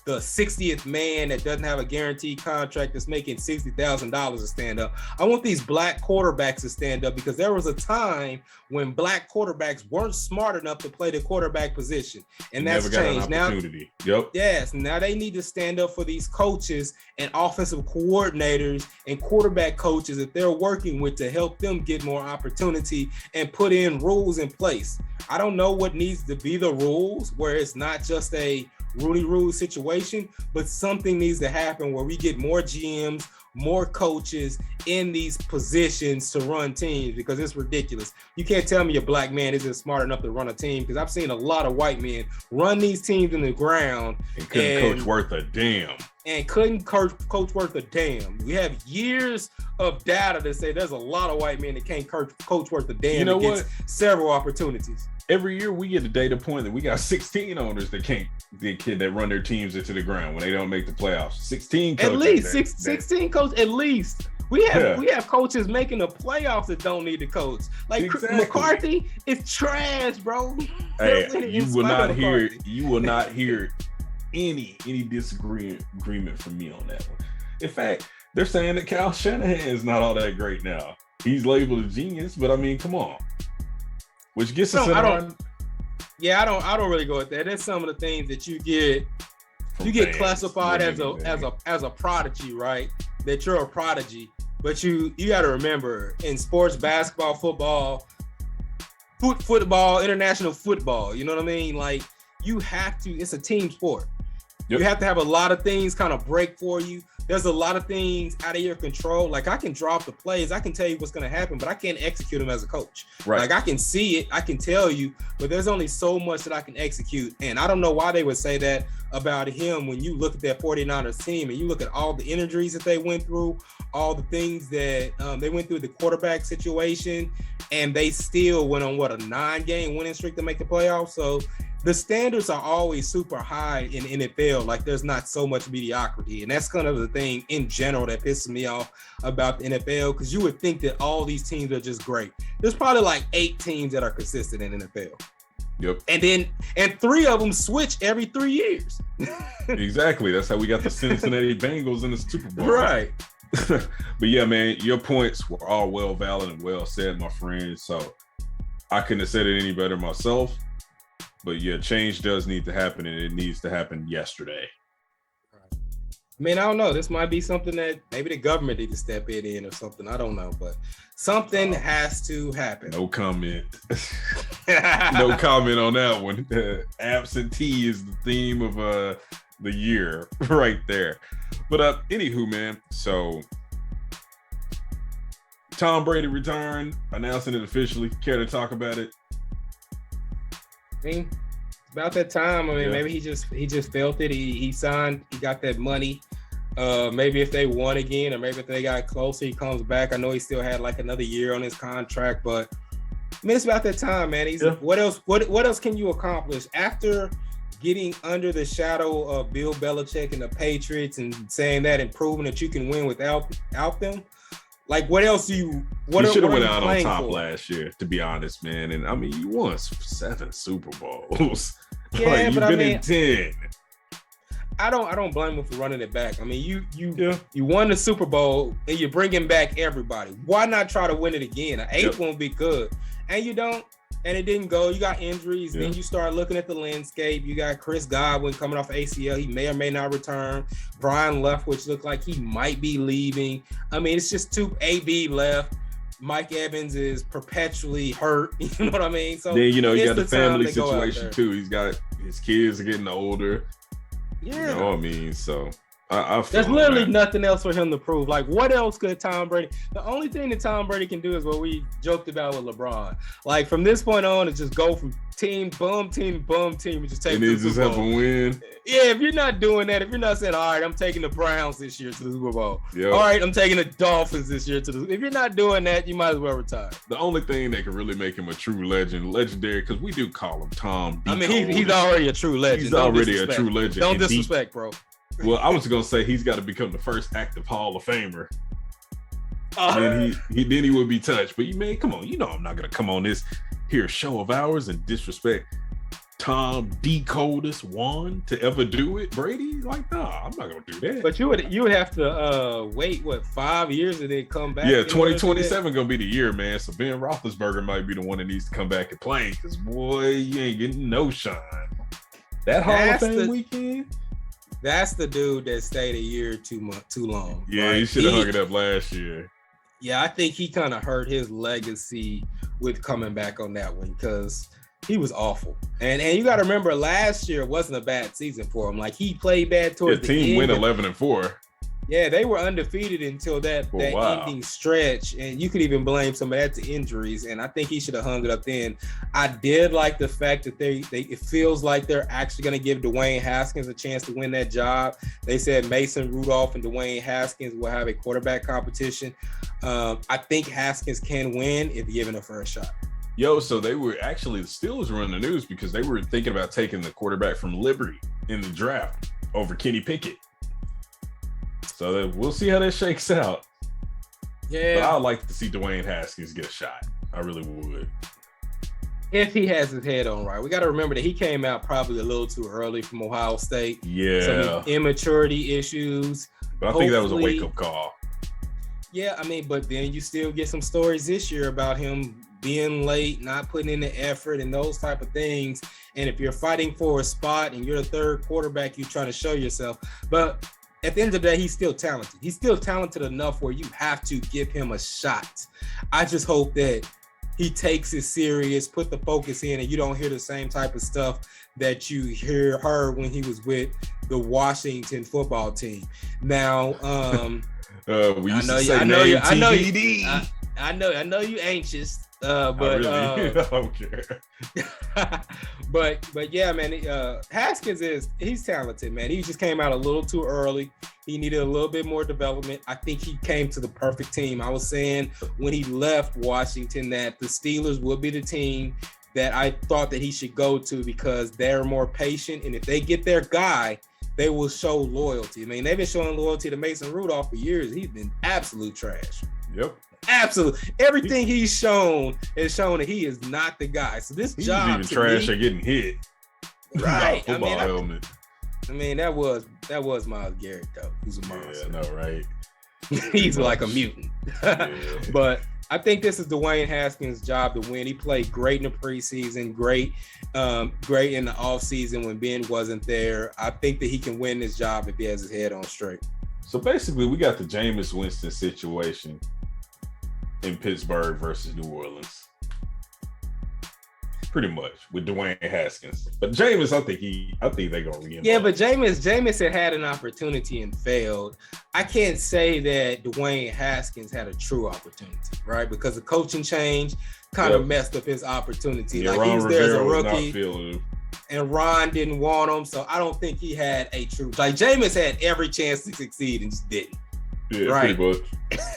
60th man that doesn't have a guaranteed contract that's making $60,000 to stand up. I want these black quarterbacks to stand up because there was a time when black quarterbacks weren't smart enough to play the quarterback position. And that's changed now. Yes, now they need to stand up for these coaches and offensive coordinators and quarterback coaches that they're working with to help them get more opportunity and put in rules in place. I don't know what needs to be the rules where it's not just a Rooney Rule situation, but something needs to happen where we get more GMs, more coaches in these positions to run teams, because it's ridiculous. You can't tell me a black man isn't smart enough to run a team, because I've seen a lot of white men run these teams in the ground and couldn't coach worth a damn. And couldn't coach worth a damn. We have years of data that say there's a lot of white men that can't coach worth a damn. You know what? Several opportunities. Every year we get a data point that we got 16 owners that run their teams into the ground when they don't make the playoffs. 16 coaches. At least 16 coaches. At least we have coaches making the playoffs that don't need to coach. Like exactly. McCarthy is trash, bro. Hey, you will not hear any disagreement from me on that one. In fact, they're saying that Kyle Shanahan is not all that great now. He's labeled a genius, but I mean, come on. Which gets us I don't really go with that. That's some of the things that you get classified as a prodigy, right? That you're a prodigy. But you got to remember, in sports, basketball, football, international football, you know what I mean? Like, you have to, it's a team sport. Yep. You have to have a lot of things kind of break for you. There's a lot of things out of your control. Like, I can draw up the plays, I can tell you what's going to happen, but I can't execute them as a coach. Right. Like, I can see it, I can tell you, but there's only so much that I can execute. And I don't know why they would say that about him when you look at that 49ers team and you look at all the injuries that they went through, all the things that they went through, the quarterback situation, and they still went on, a 9-game winning streak to make the playoffs. So the standards are always super high in NFL. Like, there's not so much mediocrity. And that's kind of the thing in general that pisses me off about the NFL, because you would think that all these teams are just great. There's probably like 8 teams that are consistent in NFL. Yep. And 3 of them switch every 3 years. Exactly. That's how we got the Cincinnati Bengals in the Super Bowl. Right. But yeah, man, your points were all well valid and well said, my friend. So I couldn't have said it any better myself. But yeah, change does need to happen, and it needs to happen yesterday. I mean, I don't know. This might be something that maybe the government need to step in or something. I don't know, but something has to happen. No comment. No comment on that one. Absentee is the theme of the year right there. But anywho, man, so Tom Brady returned, announcing it officially. Care to talk about it? I mean, about that time. I mean, maybe he just felt it. He signed. He got that money. Maybe if they won again, or maybe if they got closer, he comes back. I know he still had like another year on his contract, but I mean, it's about that time, man. What else? What else can you accomplish after getting under the shadow of Bill Belichick and the Patriots and saying that and proving that you can win without them? Like, what else do you? What you should have went out on top last year, to be honest, man. And I mean, you won 7 Super Bowls. Yeah, like, you've been in 10. I don't blame him for running it back. I mean, you won the Super Bowl and you're bringing back everybody. Why not try to win it again? An 8th won't be good, and you don't. And it didn't go. You got injuries. Then you start looking at the landscape. You got Chris Godwin coming off ACL. He may or may not return. Brian Leftwich looked like he might be leaving. I mean, it's just 2 AB left. Mike Evans is perpetually hurt. You know what I mean? So then, you got the family situation too. He's got his kids are getting older. Yeah. You know what I mean? So I feel there's literally nothing else for him to prove. Like, what else could Tom Brady? The only thing that Tom Brady can do is what we joked about with LeBron. Like, from this point on, it's just go from team, bum team, and just take the Super Bowl. Have a win. Yeah, if you're not doing that, if you're not saying, all right, I'm taking the Browns this year to the Super Bowl. Yep. All right, I'm taking the Dolphins this year to the. If you're not doing that, you might as well retire. The only thing that can really make him a true legendary, because we do call him Tom. I mean, he's already a true legend. He's already a true legend. Don't disrespect, bro. Well, I was gonna say he's got to become the first active Hall of Famer. And he would be touched. But come on, I'm not gonna come on this here show of ours and disrespect Tom Decodus one to ever do it. Brady, like, nah, I'm not gonna do that. But you would have to wait 5 years and then come back. Yeah, 2027 gonna be the year, man. So Ben Roethlisberger might be the one that needs to come back and play, because boy, you ain't getting no shine. That Hall of Fame weekend. That's the dude that stayed a year too long. Yeah, right? He should have hung it up last year. Yeah, I think he kind of hurt his legacy with coming back on that one, because He was awful. And you got to remember, last year wasn't a bad season for him. Like, he played bad towards the end. Team went 11-4. Yeah, they were undefeated until that ending stretch, and you could even blame some of that to injuries. And I think he should have hung it up then. I did like the fact that it feels like they're actually going to give Dwayne Haskins a chance to win that job. They said Mason Rudolph and Dwayne Haskins will have a quarterback competition. I think Haskins can win if given a first shot. Yo, so they were actually, the Steelers were in the news because they were thinking about taking the quarterback from Liberty in the draft over Kenny Pickett. So we'll see how that shakes out. Yeah. But I'd like to see Dwayne Haskins get a shot. I really would. If he has his head on right. We got to remember that he came out probably a little too early from Ohio State. Yeah. Some immaturity issues. But I think that was a wake-up call. Yeah, I mean, but then you still get some stories this year about him being late, not putting in the effort and those type of things. And if you're fighting for a spot and you're the third quarterback, you're trying to show yourself. But at the end of the day, he's still talented. He's still talented enough where you have to give him a shot. I just hope that he takes it serious, put the focus in, and you don't hear the same type of stuff that you heard when he was with the Washington football team. Now, we used to say TBD. I know you anxious, but I don't care. but yeah, man, Haskins he's talented, man. He just came out a little too early. He needed a little bit more development. I think he came to the perfect team. I was saying when he left Washington that the Steelers would be the team that I thought that he should go to because they're more patient, and if they get their guy, they will show loyalty. I mean, they've been showing loyalty to Mason Rudolph for years. He's been absolute trash. Yep. Absolutely. Everything he's shown has shown that he is not the guy. So this job even trash at getting hit. Right. Football helmet. I mean, that was Myles Garrett though. Who's a monster. Yeah, I know, right? He's like a mutant. Yeah. But I think this is Dwayne Haskins' job to win. He played great in the preseason, great in the offseason when Ben wasn't there. I think that he can win this job if he has his head on straight. So basically, we got the Jameis Winston situation in Pittsburgh versus New Orleans. Pretty much with Dwayne Haskins. But Jameis, I think they're gonna re-involve. Yeah, but Jameis had an opportunity and failed. I can't say that Dwayne Haskins had a true opportunity, right? Because the coaching change kind of messed up his opportunity. Yeah, like Ron he was there as a Rivera rookie, and Ron didn't want him, so I don't think he had a true. Like Jameis had every chance to succeed and just didn't. Yeah, right. Pretty much.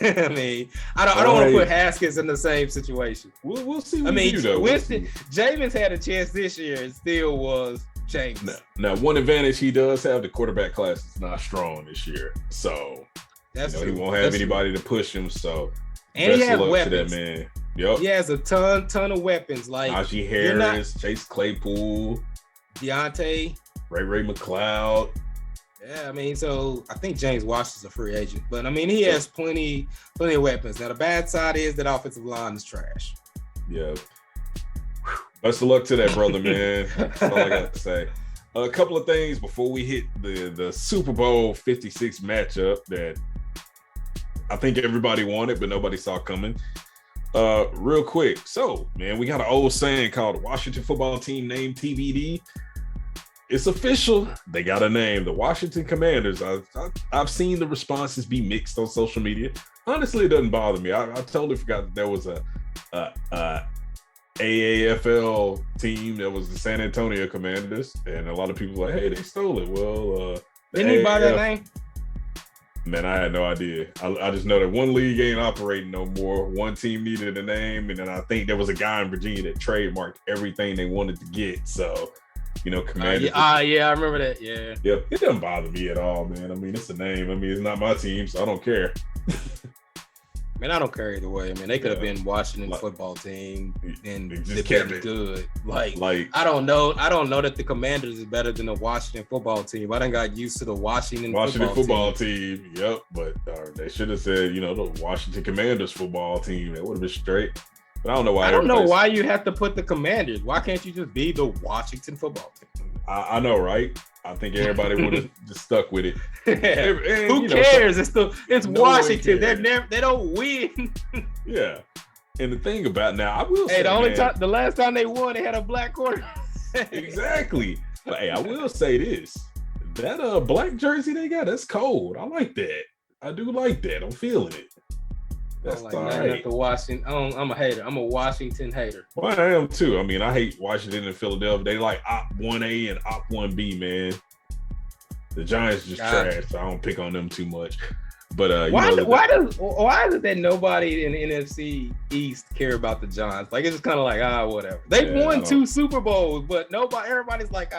I mean, I don't want to put Haskins in the same situation. We'll see. Winston, Jameis had a chance this year and still was Jameis. Now, one advantage he does have, the quarterback class is not strong this year, so he won't have anybody to push him. So, and he has to weapons. that man. Yep. He has a ton of weapons like Najee Harris, Chase Claypool, Deontay, Ray McLeod. Yeah, I mean, so I think James Washington's a free agent, but I mean, he has plenty of weapons. Now, the bad side is that offensive line is trash. Yeah. Best of luck to that brother, man. That's all I got to say. A couple of things before we hit the Super Bowl 56 matchup that I think everybody wanted, but nobody saw coming. Real quick. So, man, we got an old saying called Washington football team named TBD. It's official. They got a name, the Washington Commanders. I've seen the responses be mixed on social media. Honestly, it doesn't bother me. I totally forgot that there was a AAFL team that was the San Antonio Commanders, and a lot of people were like, hey, they stole it. Well, didn't he buy that name? Man, I had no idea. I just know that one league ain't operating no more. One team needed a name, and then I think there was a guy in Virginia that trademarked everything they wanted to get. So, Commanders. Yeah, I remember that. Yeah. Yep. It doesn't bother me at all, man. I mean, it's a name. I mean, it's not my team, so I don't care. Man, I don't care either way. I mean, they could have been Washington football team and just they've been good. Like I don't know that the Commanders is better than the Washington football team. I done got used to the Washington football team. Yep, but they should have said, the Washington Commanders football team. That would have been straight. But I don't know why. I don't know why you have to put the Commanders. Why can't you just be the Washington football team? I know, right? I think everybody would have just stuck with it. Who cares? It's Washington. They don't win. Yeah. And the thing about now, I will say, the last time they won, they had a black quarterback. Exactly. But hey, I will say this: that black jersey they got, that's cold. I like that. I do like that. I'm feeling it. That's like all right. I'm a hater. I'm a Washington hater. Well, I am too. I mean, I hate Washington and Philadelphia. They like Op 1A and Op 1B, man. The Giants just trash, so I don't pick on them too much. But why is it that nobody in the NFC East care about the Giants? Like, it's just kind of like, whatever. They've won 2 Super Bowls, but everybody's like,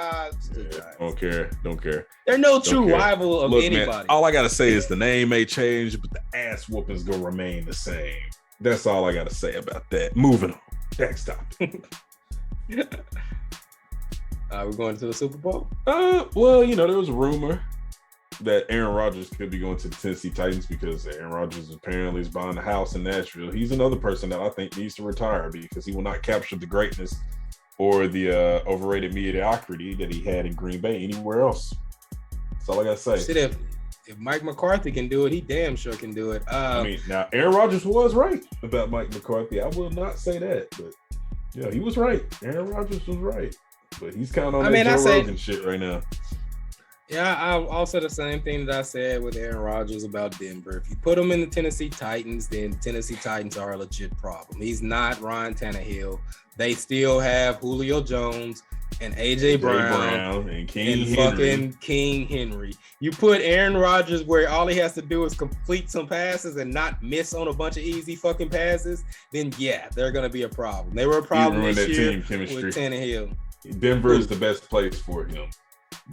don't care. They're no true rival of anybody. Man, all I gotta say is the name may change, but the ass whooping's gonna remain the same. That's all I gotta say about that. Moving on. Next topic. We're going to the Super Bowl? Well, there was a rumor that Aaron Rodgers could be going to the Tennessee Titans because Aaron Rodgers apparently is buying a house in Nashville. He's another person that I think needs to retire because he will not capture the greatness or the overrated mediocrity that he had in Green Bay anywhere else. That's all I gotta say. Shit, if Mike McCarthy can do it, he damn sure can do it. Now Aaron Rodgers was right about Mike McCarthy. I will not say that, but yeah, he was right. Aaron Rodgers was right, but he's kind of on that Joe Rogan shit right now. Yeah, I'll say the same thing that I said with Aaron Rodgers about Denver. If you put him in the Tennessee Titans, then Tennessee Titans are a legit problem. He's not Ryan Tannehill. They still have Julio Jones and AJ Brown and King fucking King Henry. You put Aaron Rodgers where all he has to do is complete some passes and not miss on a bunch of easy fucking passes, then yeah, they're gonna be a problem. They were a problem this year with Tannehill. Denver is the best place for him.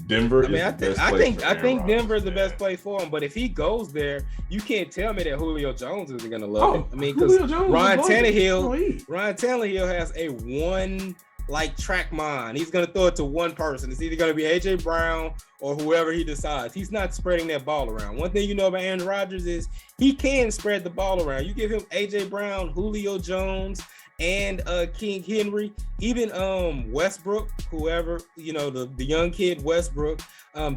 I think Denver is the best place for him. But if he goes there, you can't tell me that Julio Jones isn't going to love him. I mean, because Ryan Tannehill has a one track mind. He's going to throw it to one person. It's either going to be AJ Brown or whoever he decides. He's not spreading that ball around. One thing you know about Aaron Rodgers is he can spread the ball around. You give him AJ Brown, Julio Jones, and King Henry, even Westbrook, whoever, the young kid Westbrook,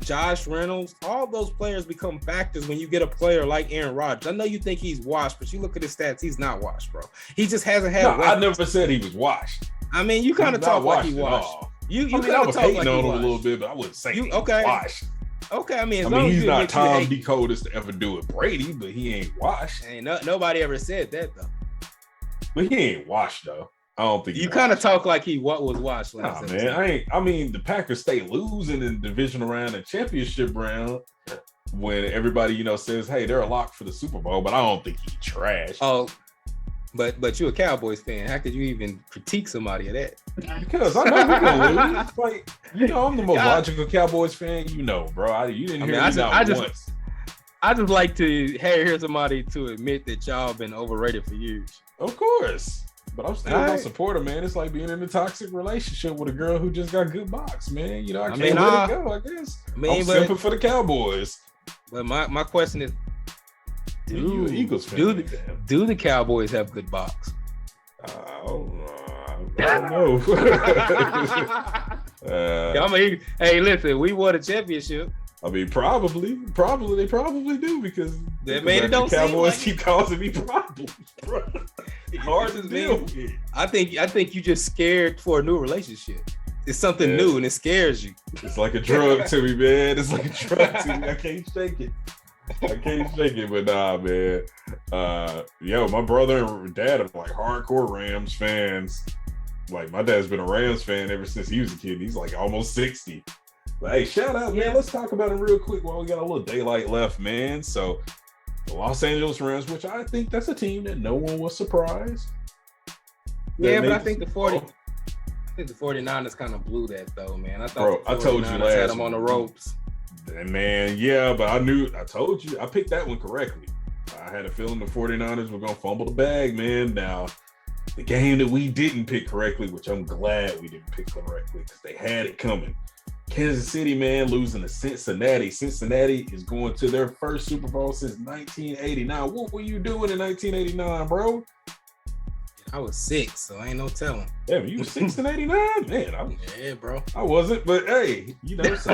Josh Reynolds, all those players become factors when you get a player like Aaron Rodgers. I know you think he's washed, but you look at his stats, he's not washed, bro. He just hasn't had. I never said he was washed. I mean, you kind of talk like he washed. I was hating on him a little bit, but I wouldn't say he was washed. Okay, I mean, he's not Tom DeCotis to ever do it Brady, but he ain't washed. Ain't nobody ever said that though. But he ain't washed though. I don't think you kind of talk like he was washed last season. Man, the Packers stay losing in the divisional round and championship round when everybody says, hey, they're a lock for the Super Bowl, but I don't think he's trash. Oh, but you're a Cowboys fan. How could you even critique somebody of that? Because I know we're gonna lose. I'm the most logical Cowboys fan. Bro. You didn't hear me once. I just like to hear somebody to admit that y'all been overrated for years. Of course. But I'm still gonna support her, man. It's like being in a toxic relationship with a girl who just got good box, man. I can't let it go, I guess. I'm simping for the Cowboys. But my question is, you an Eagles fan? Do the Cowboys have good box? I don't know. Hey, listen, we won a championship. I mean, probably they probably do because the Cowboys keep causing me problems, bro. Hard to deal with. I think you just scared for a new relationship. It's something new and it scares you. It's like a drug to me, man. It's like a drug to me. I can't shake it. But nah, man. My brother and dad are like hardcore Rams fans. Like my dad's been a Rams fan ever since he was a kid. He's like almost 60. But hey, shout out, man. Let's talk about it real quick while we got a little daylight left, man. So the Los Angeles Rams, which I think that's a team that no one was surprised. Yeah, but I think the 49ers kind of blew that though, man. I told you last had them on the ropes. Man, yeah, but I told you, I picked that one correctly. I had a feeling the 49ers were going to fumble the bag, man. Now, the game that we didn't pick correctly, which I'm glad we didn't pick correctly because they had it coming. Kansas City, man, losing to Cincinnati. Cincinnati is going to their first Super Bowl since 1989. What were you doing in 1989, bro? I was 6, so ain't no telling. Yeah, you were 6 in 89? Man, yeah, bro. I wasn't, but hey, so.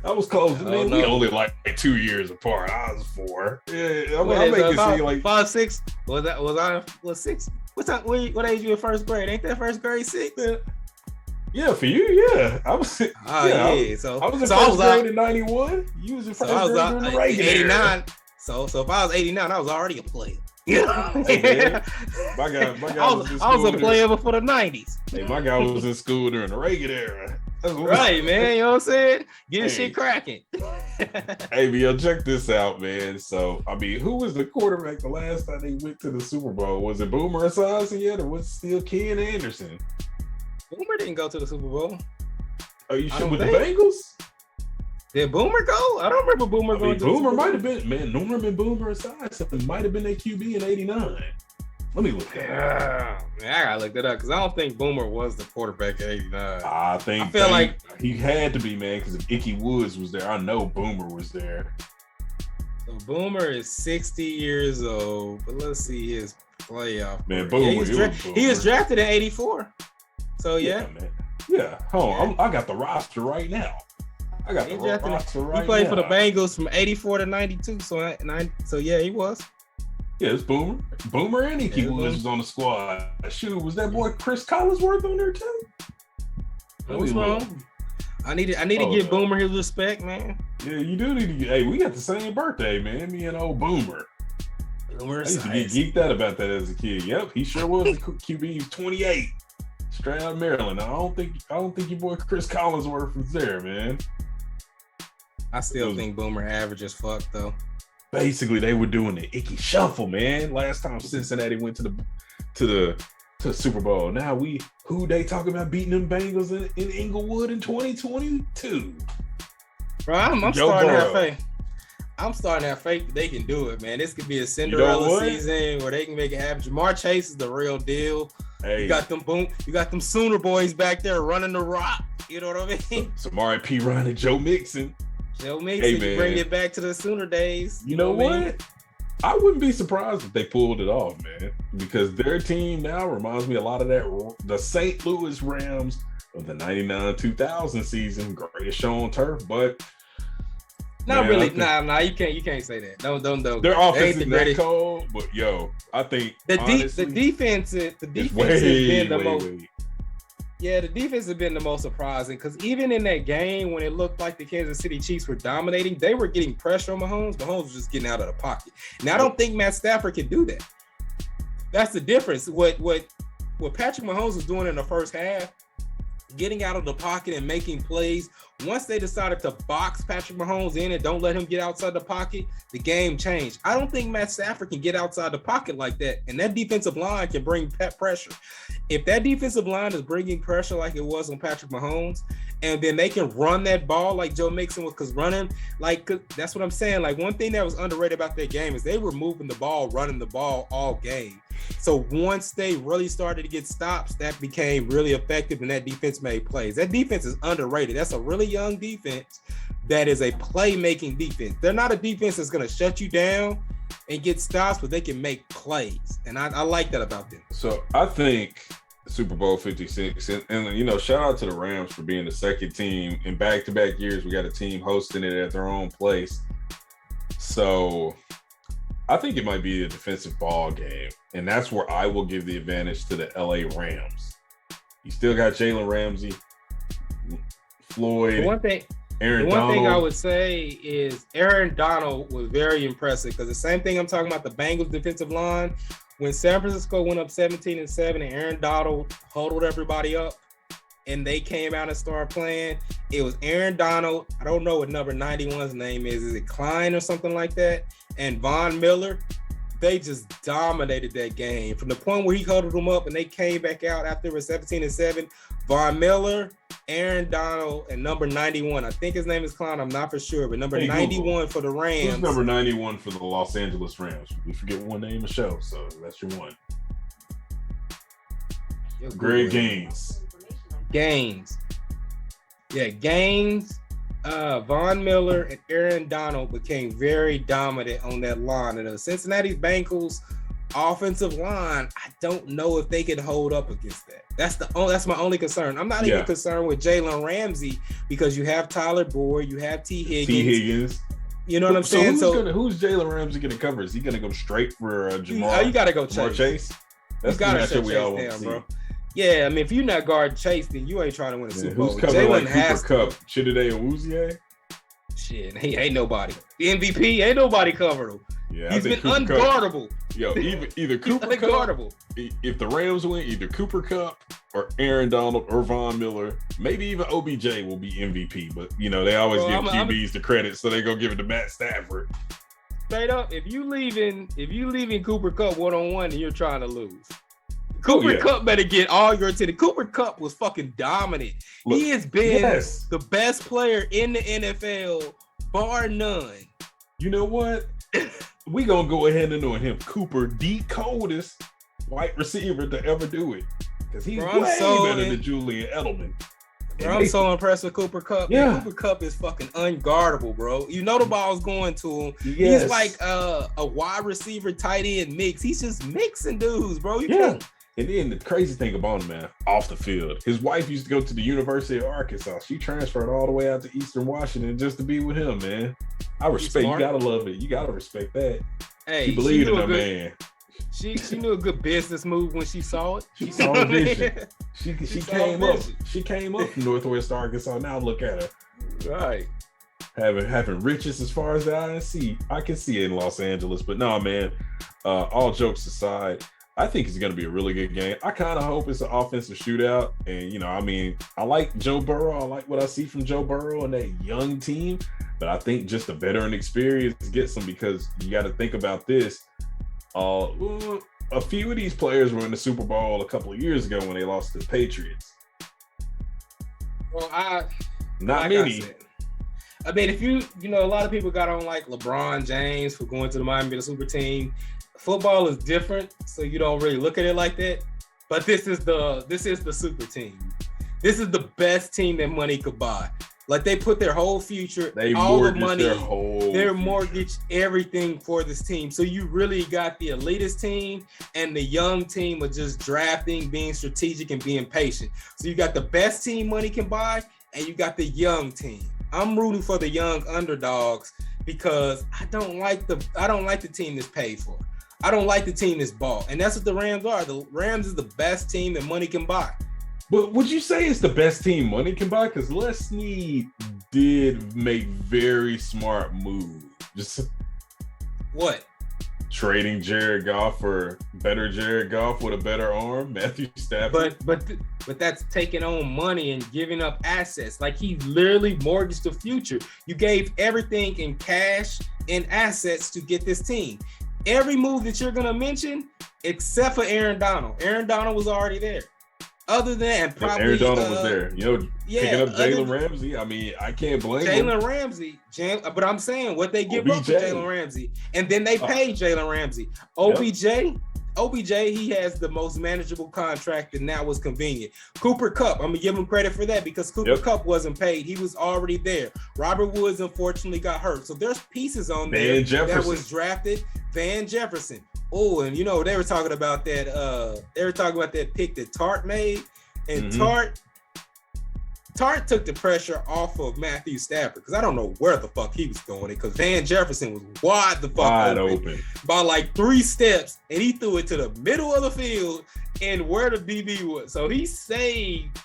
I was close. Man, we only like 2 years apart. I was 4. Yeah, I'm making it seem like 5, 6. Was 6? What age you in first grade? Ain't that first grade 6? Yeah, for you, yeah. I was. So I was in first grade in '91. You was in first grade during the Reagan 89. era. So if I was 89, I was already a player. You know? Hey, my guy I was a player before the 90s. Hey, my guy was in school during the Reagan era. Right, man. You know what I'm saying? Getting shit cracking. Hey, yo, check this out, man. So, I mean, who was the quarterback the last time they went to the Super Bowl? Was it Boomer Esiason yet, or was it still Ken Anderson? Boomer didn't go to the Super Bowl. Are you sure with the Bengals? Did Boomer go? I don't remember Boomer going to the Super Bowl. Boomer might have been, man, Norman Boomer Esiason might have been their QB in '89. Let me look that up. Man, I gotta look that up because I don't think Boomer was the quarterback in '89. I feel like he had to be, man, because if Icky Woods was there, I know Boomer was there. So Boomer is 60 years old, but let's see his playoff. Man, Boomer, he was drafted in '84. So yeah, man. Yeah. Hold on, I got the roster right now. I got the roster right now. He played for the Bengals from '84 to '92. So yeah, he was. Yeah, it's Boomer. Boomer and Icky Woods was on the squad. Shoot, was that boy Chris Collinsworth on there too? What's wrong? I need to give Boomer his respect, man. Yeah, you do need to get. Hey, we got the same birthday, man. Me and old Boomer. I used to get geeked out about that as a kid. Yep, he sure was the QB. He was 28, straight out of Maryland. I don't think your boy Chris Collinsworth was there, man. I still think Boomer average as fuck though. Basically, they were doing the Icky Shuffle, man. Last time Cincinnati went to the Super Bowl. Now who they talking about beating them Bengals in Inglewood in 2022? Bro, I'm starting to have faith. I'm starting to have faith that they can do it, man. This could be a Cinderella season where they can make it happen. Jamar Chase is the real deal. Hey. You got them Sooner boys back there running the rock. You know what I mean? Samari P. Ryan and Joe Mixon. You bring it back to the Sooner days. You know what? I wouldn't be surprised if they pulled it off, man, because their team now reminds me a lot of the St. Louis Rams of the 99-2000 season, greatest show on turf, but not really. Nah, you can't say that. Don't. Their offense is that cold, but yo, I think the defense has been the most. Yeah, the defense has been the most surprising because even in that game when it looked like the Kansas City Chiefs were dominating, they were getting pressure on Mahomes. Mahomes was just getting out of the pocket. Now I don't think Matt Stafford can do that. That's the difference. What Patrick Mahomes was doing in the first half, getting out of the pocket and making plays. Once they decided to box Patrick Mahomes in and don't let him get outside the pocket, the game changed. I don't think Matt Stafford can get outside the pocket like that, and that defensive line can bring pressure. If that defensive line is bringing pressure like it was on Patrick Mahomes, and then they can run that ball like Joe Mixon was, because that's what I'm saying. Like, one thing that was underrated about that game is they were moving the ball, running the ball all game. So once they really started to get stops, that became really effective, and that defense made plays. That defense is underrated. That's a really young defense that is a playmaking defense. They're not a defense that's going to shut you down and get stops, but they can make plays. And I like that about them. So I think Super Bowl 56, and shout out to the Rams for being the second team in back-to-back years. We got a team hosting it at their own place. So I think it might be a defensive ball game, and that's where I will give the advantage to the LA Rams. You still got Jalen Ramsey, Floyd, Aaron Donald. One thing I would say is Aaron Donald was very impressive, because the same thing I'm talking about, the Bengals defensive line, when San Francisco went up 17-7 and Aaron Donald huddled everybody up and they came out and started playing, it was Aaron Donald. I don't know what number 91's name is. Is it Klein or something like that? And Von Miller. They just dominated that game from the point where he huddled them up and they came back out after it was 17-7. Von Miller, Aaron Donald, and number 91. I think his name is Klein. I'm not for sure, but number 91 for the Rams. Who's number 91 for the Los Angeles Rams? We forget one name of show, so that's your one. Greg Gaines. Yeah, Gaines, Von Miller, and Aaron Donald became very dominant on that line. And the Cincinnati Bengals offensive line, I don't know if they can hold up against that. That's my only concern. I'm not even concerned with Jalen Ramsey because you have Tyler Boyd, you have T. Higgins. You know what I'm saying? Who's Jalen Ramsey going to cover? Is he going to go straight for Jamar? You got to go Chase. That's the matchup we all want to see. Bro. Yeah, I mean, if you're not guarding Chase, then you ain't trying to win a Super Bowl. Who's covering like Cooper Kupp, Chidobe Awuzie? Shit, he ain't nobody. The MVP, ain't nobody covered him. Yeah, he's been unguardable. Either Cooper Kupp, if the Rams win, either Cooper Kupp or Aaron Donald or Von Miller, maybe even OBJ will be MVP. But they always give QBs the credit, so they go give it to Matt Stafford. Straight up, if you leaving Cooper Kupp 1-on-1 and you're trying to lose, Cooper Kupp better get all your attention. Cooper Kupp was fucking dominant. Look, he has been the best player in the NFL, bar none. You know what? We gonna go ahead and anoint him Cooper, the coldest white receiver to ever do it, because he's way better than Julian Edelman. Bro, I'm so impressed with Cooper Kupp. Yeah. Man, Cooper Kupp is fucking unguardable, bro. The ball's going to him. Yes. He's like a wide receiver, tight end mix. He's just mixing dudes, bro. You can't. And then the crazy thing about him, man, off the field, his wife used to go to the University of Arkansas. She transferred all the way out to Eastern Washington just to be with him, man. I respect. You gotta love it. You gotta respect that. Hey, she believed in that man. She knew a good business move when she saw it. She saw the vision. She came up. She came up from Northwest Arkansas. Now look at her. Right. Having riches as far as the eye can see. I can see it in Los Angeles. But no, man. All jokes aside, I think it's going to be a really good game. I kind of hope it's an offensive shootout. And, I like Joe Burrow. I like what I see from Joe Burrow and that young team. But I think just the veteran experience gets them, because you got to think about this. A few of these players were in the Super Bowl a couple of years ago when they lost to the Patriots. Well, not many. I mean, if a lot of people got on like LeBron James for going to the Miami Super Team. Football is different, so you don't really look at it like that. But this is the super team. This is the best team that money could buy. Like, they put their whole future, all the money, their mortgage, everything for this team. So you really got the elitist team and the young team of just drafting, being strategic, and being patient. So you got the best team money can buy, and you got the young team. I'm rooting for the young underdogs because I don't like the team that's paid for. I don't like the team that's bought. And that's what the Rams are. The Rams is the best team that money can buy. But would you say it's the best team money can buy? Because Les Snead did make very smart moves. Just what? Trading Jared Goff for better Jared Goff with a better arm, Matthew Stafford. But that's taking on money and giving up assets. Like, he literally mortgaged the future. You gave everything in cash and assets to get this team. Every move that you're going to mention, except for Aaron Donald. Aaron Donald was already there. Other than probably Aaron Donald was there. Picking up Jalen Ramsey. I mean, I can't blame Jalen Ramsey. But I'm saying what they give up for Jalen Ramsey, and then they pay Jalen Ramsey. OBJ, he has the most manageable contract, and that was convenient. Cooper Kupp, I'm gonna give him credit for that because Cooper Kupp wasn't paid. He was already there. Robert Woods unfortunately got hurt, so there's pieces on there that was drafted. Van Jefferson. Oh, and they were talking about that. They were talking about that pick that Tart made, and Tart took the pressure off of Matthew Stafford, because I don't know where the fuck he was going, because Van Jefferson was wide open by like 3 steps, and he threw it to the middle of the field and where the DB was. So he saved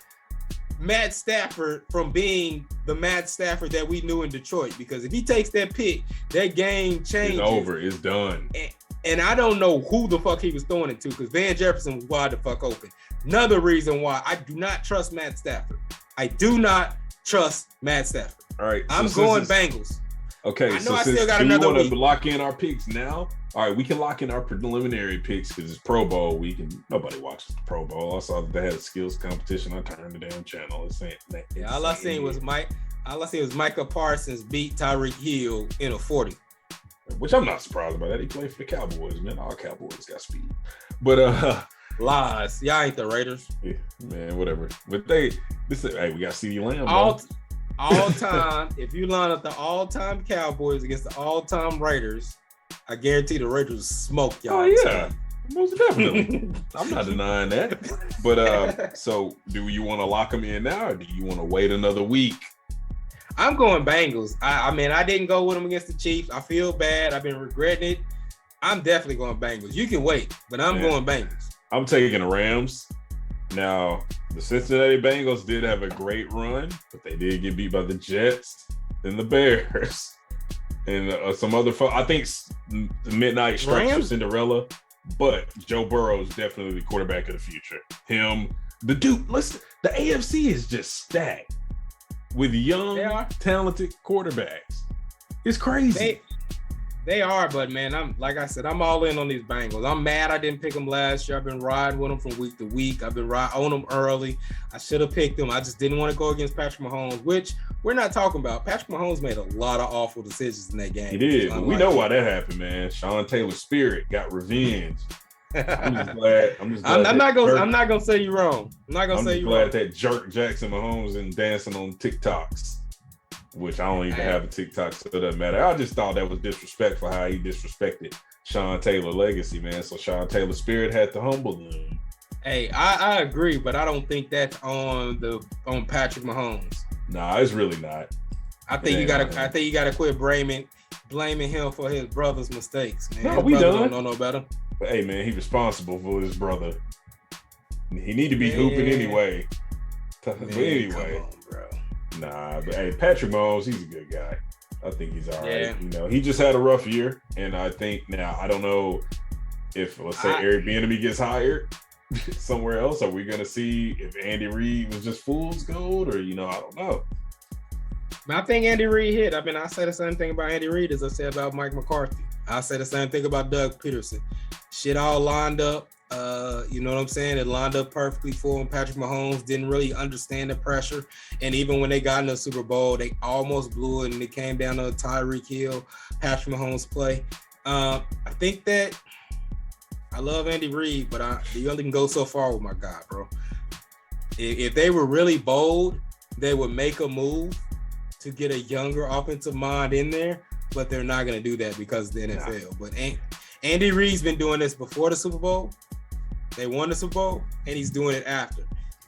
Matt Stafford from being the Matt Stafford that we knew in Detroit, because if he takes that pick, that game changes. It's over. It's done. And I don't know who the fuck he was throwing it to, because Van Jefferson was wide the fuck open. Another reason why I do not trust Matt Stafford. I do not trust Matt Stafford. All right. I'm going Bengals. Okay. I know I still got another week. We want to lock in our picks now? All right. We can lock in our preliminary picks because it's Pro Bowl week and nobody watches the Pro Bowl. I saw that they had a skills competition. I turned the damn channel. All I seen was Micah Parsons beat Tyreek Hill in a 40. Which I'm not surprised about that. He played for the Cowboys, man. All Cowboys got speed. But lies. Y'all ain't the Raiders. Yeah, man, whatever. But hey, we got CeeDee Lamb. All time, if you line up the all-time Cowboys against the all-time Raiders, I guarantee the Raiders smoke y'all. Oh, yeah. Most definitely. I'm not denying that. But so do you want to lock them in now, or do you want to wait another week? I'm going Bengals. I mean, I didn't go with them against the Chiefs. I feel bad. I've been regretting it. I'm definitely going Bengals. You can wait, but I'm going Bengals. I'm taking the Rams. Now, the Cincinnati Bengals did have a great run, but they did get beat by the Jets and the Bears and some other. I think the midnight strikes for Cinderella, but Joe Burrow is definitely the quarterback of the future. Him, the dude. Listen, the AFC is just stacked with young, talented quarterbacks. It's crazy. They are, but man, I'm all in on these Bengals. I'm mad I didn't pick them last year. I've been riding with them from week to week. I've been on them early. I should have picked them. I just didn't want to go against Patrick Mahomes, which we're not talking about. Patrick Mahomes made a lot of awful decisions in that game. He did. We know why that happened, man. Sean Taylor's spirit got revenge. I'm just glad. I'm not gonna say you're wrong. I'm just glad that jerk Jackson Mahomes and dancing on TikToks. Which I don't even have a TikTok, so it doesn't matter. I just thought that was disrespectful how he disrespected Sean Taylor's legacy, man. So Sean Taylor's spirit had to humble him. Hey, I agree, but I don't think that's on Patrick Mahomes. Nah, it's really not. I think you gotta quit blaming him for his brother's mistakes, man. No, we done. Don't know better. But hey, man, he's responsible for his brother. He need to be hooping anyway. But anyway. Come on, bro. Nah, but hey, Patrick Mahomes, he's a good guy. I think he's all right. Yeah. You know, he just had a rough year, and I think now I don't know if let's say Eric Bieniemy gets hired somewhere else. Are we gonna see if Andy Reid was just fool's gold, or I don't know. I think Andy Reid hit. I mean, I say the same thing about Andy Reid as I said about Mike McCarthy. I say the same thing about Doug Peterson. Shit all lined up. You know what I'm saying? It lined up perfectly for him. Patrick Mahomes didn't really understand the pressure. And even when they got in the Super Bowl, they almost blew it and it came down to a Tyreek Hill, Patrick Mahomes play. I think that I love Andy Reid, but you only can go so far with my guy, bro. If they were really bold, they would make a move to get a younger offensive mind in there, but they're not going to do that because of the NFL. But Andy Reid's been doing this before the Super Bowl. They won the Super Bowl, and he's doing it after.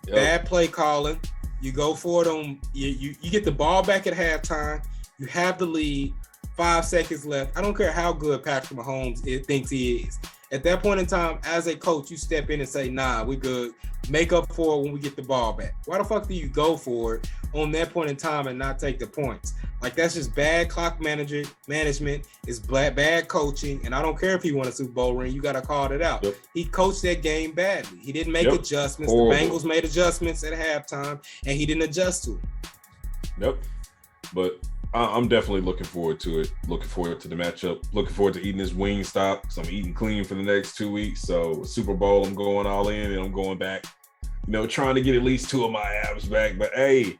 Yep. Bad play calling. You go for it you get the ball back at halftime. You have the lead. 5 seconds left. I don't care how good Patrick Mahomes thinks he is. At that point in time, as a coach, you step in and say, nah, we good. Make up for it when we get the ball back. Why the fuck do you go for it on that point in time and not take the points? Like, that's just bad clock management. It's bad coaching. And I don't care if he won a Super Bowl ring. You got to call it out. Yep. He coached that game badly. He didn't make adjustments. Horrible. The Bengals made adjustments at halftime, and he didn't adjust to it. Yep. But I'm definitely looking forward to it. Looking forward to the matchup. Looking forward to eating this Wingstop because I'm eating clean for the next 2 weeks. So Super Bowl, I'm going all in and I'm going back. Trying to get at least 2 of my abs back. But hey,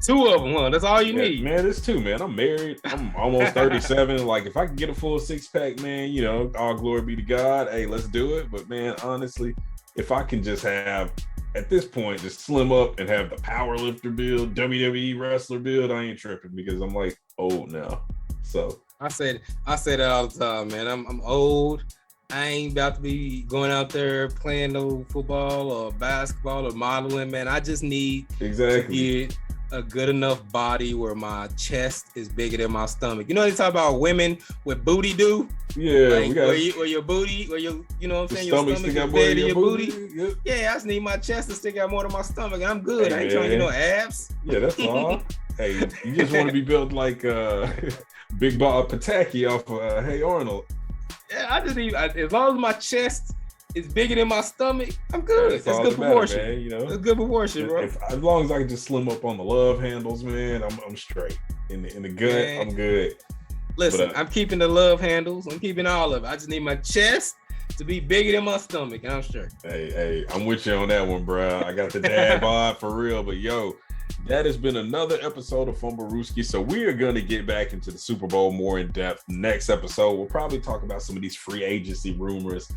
2 of them, huh? That's all you need. Man, it's 2, man. I'm married. I'm almost 37. Like, if I can get a full 6-pack, man, all glory be to God. Hey, let's do it. But man, honestly, if I can just have, at this point, just slim up and have the power lifter build, WWE wrestler build, I ain't tripping because I'm like old now. So I say that all the time, man. I'm old. I ain't about to be going out there playing no football or basketball or modeling, man. I just need to get a good enough body where my chest is bigger than my stomach. They talk about women with booty do? Yeah. Like, where your booty, where your, you know what I'm saying? Your stomach is bigger than your booty. Yep. Yeah, I just need my chest to stick out more than my stomach. And I'm good. I ain't trying to get no abs. Yeah, that's all. Hey, you just want to be built like Big Bob Pataki off of Hey Arnold. Yeah, I just need, as long as my chest is bigger than my stomach, I'm good. It's good proportion. Man, it's good proportion, bro. As long as I can just slim up on the love handles, man, I'm straight. In the gut, man. I'm good. Listen, I'm keeping the love handles. I'm keeping all of it. I just need my chest to be bigger than my stomach, and I'm straight. Hey, I'm with you on that one, bro. I got the dad bod for real, but that has been another episode of Fumblerooski. So we are going to get back into the Super Bowl more in depth. Next episode, we'll probably talk about some of these free agency rumors.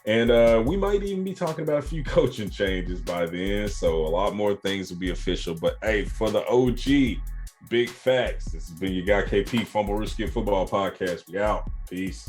And we might even be talking about a few coaching changes by then. So a lot more things will be official. But hey, for the OG, big facts. This has been your guy KP, Fumblerooski Football Podcast. We out. Peace.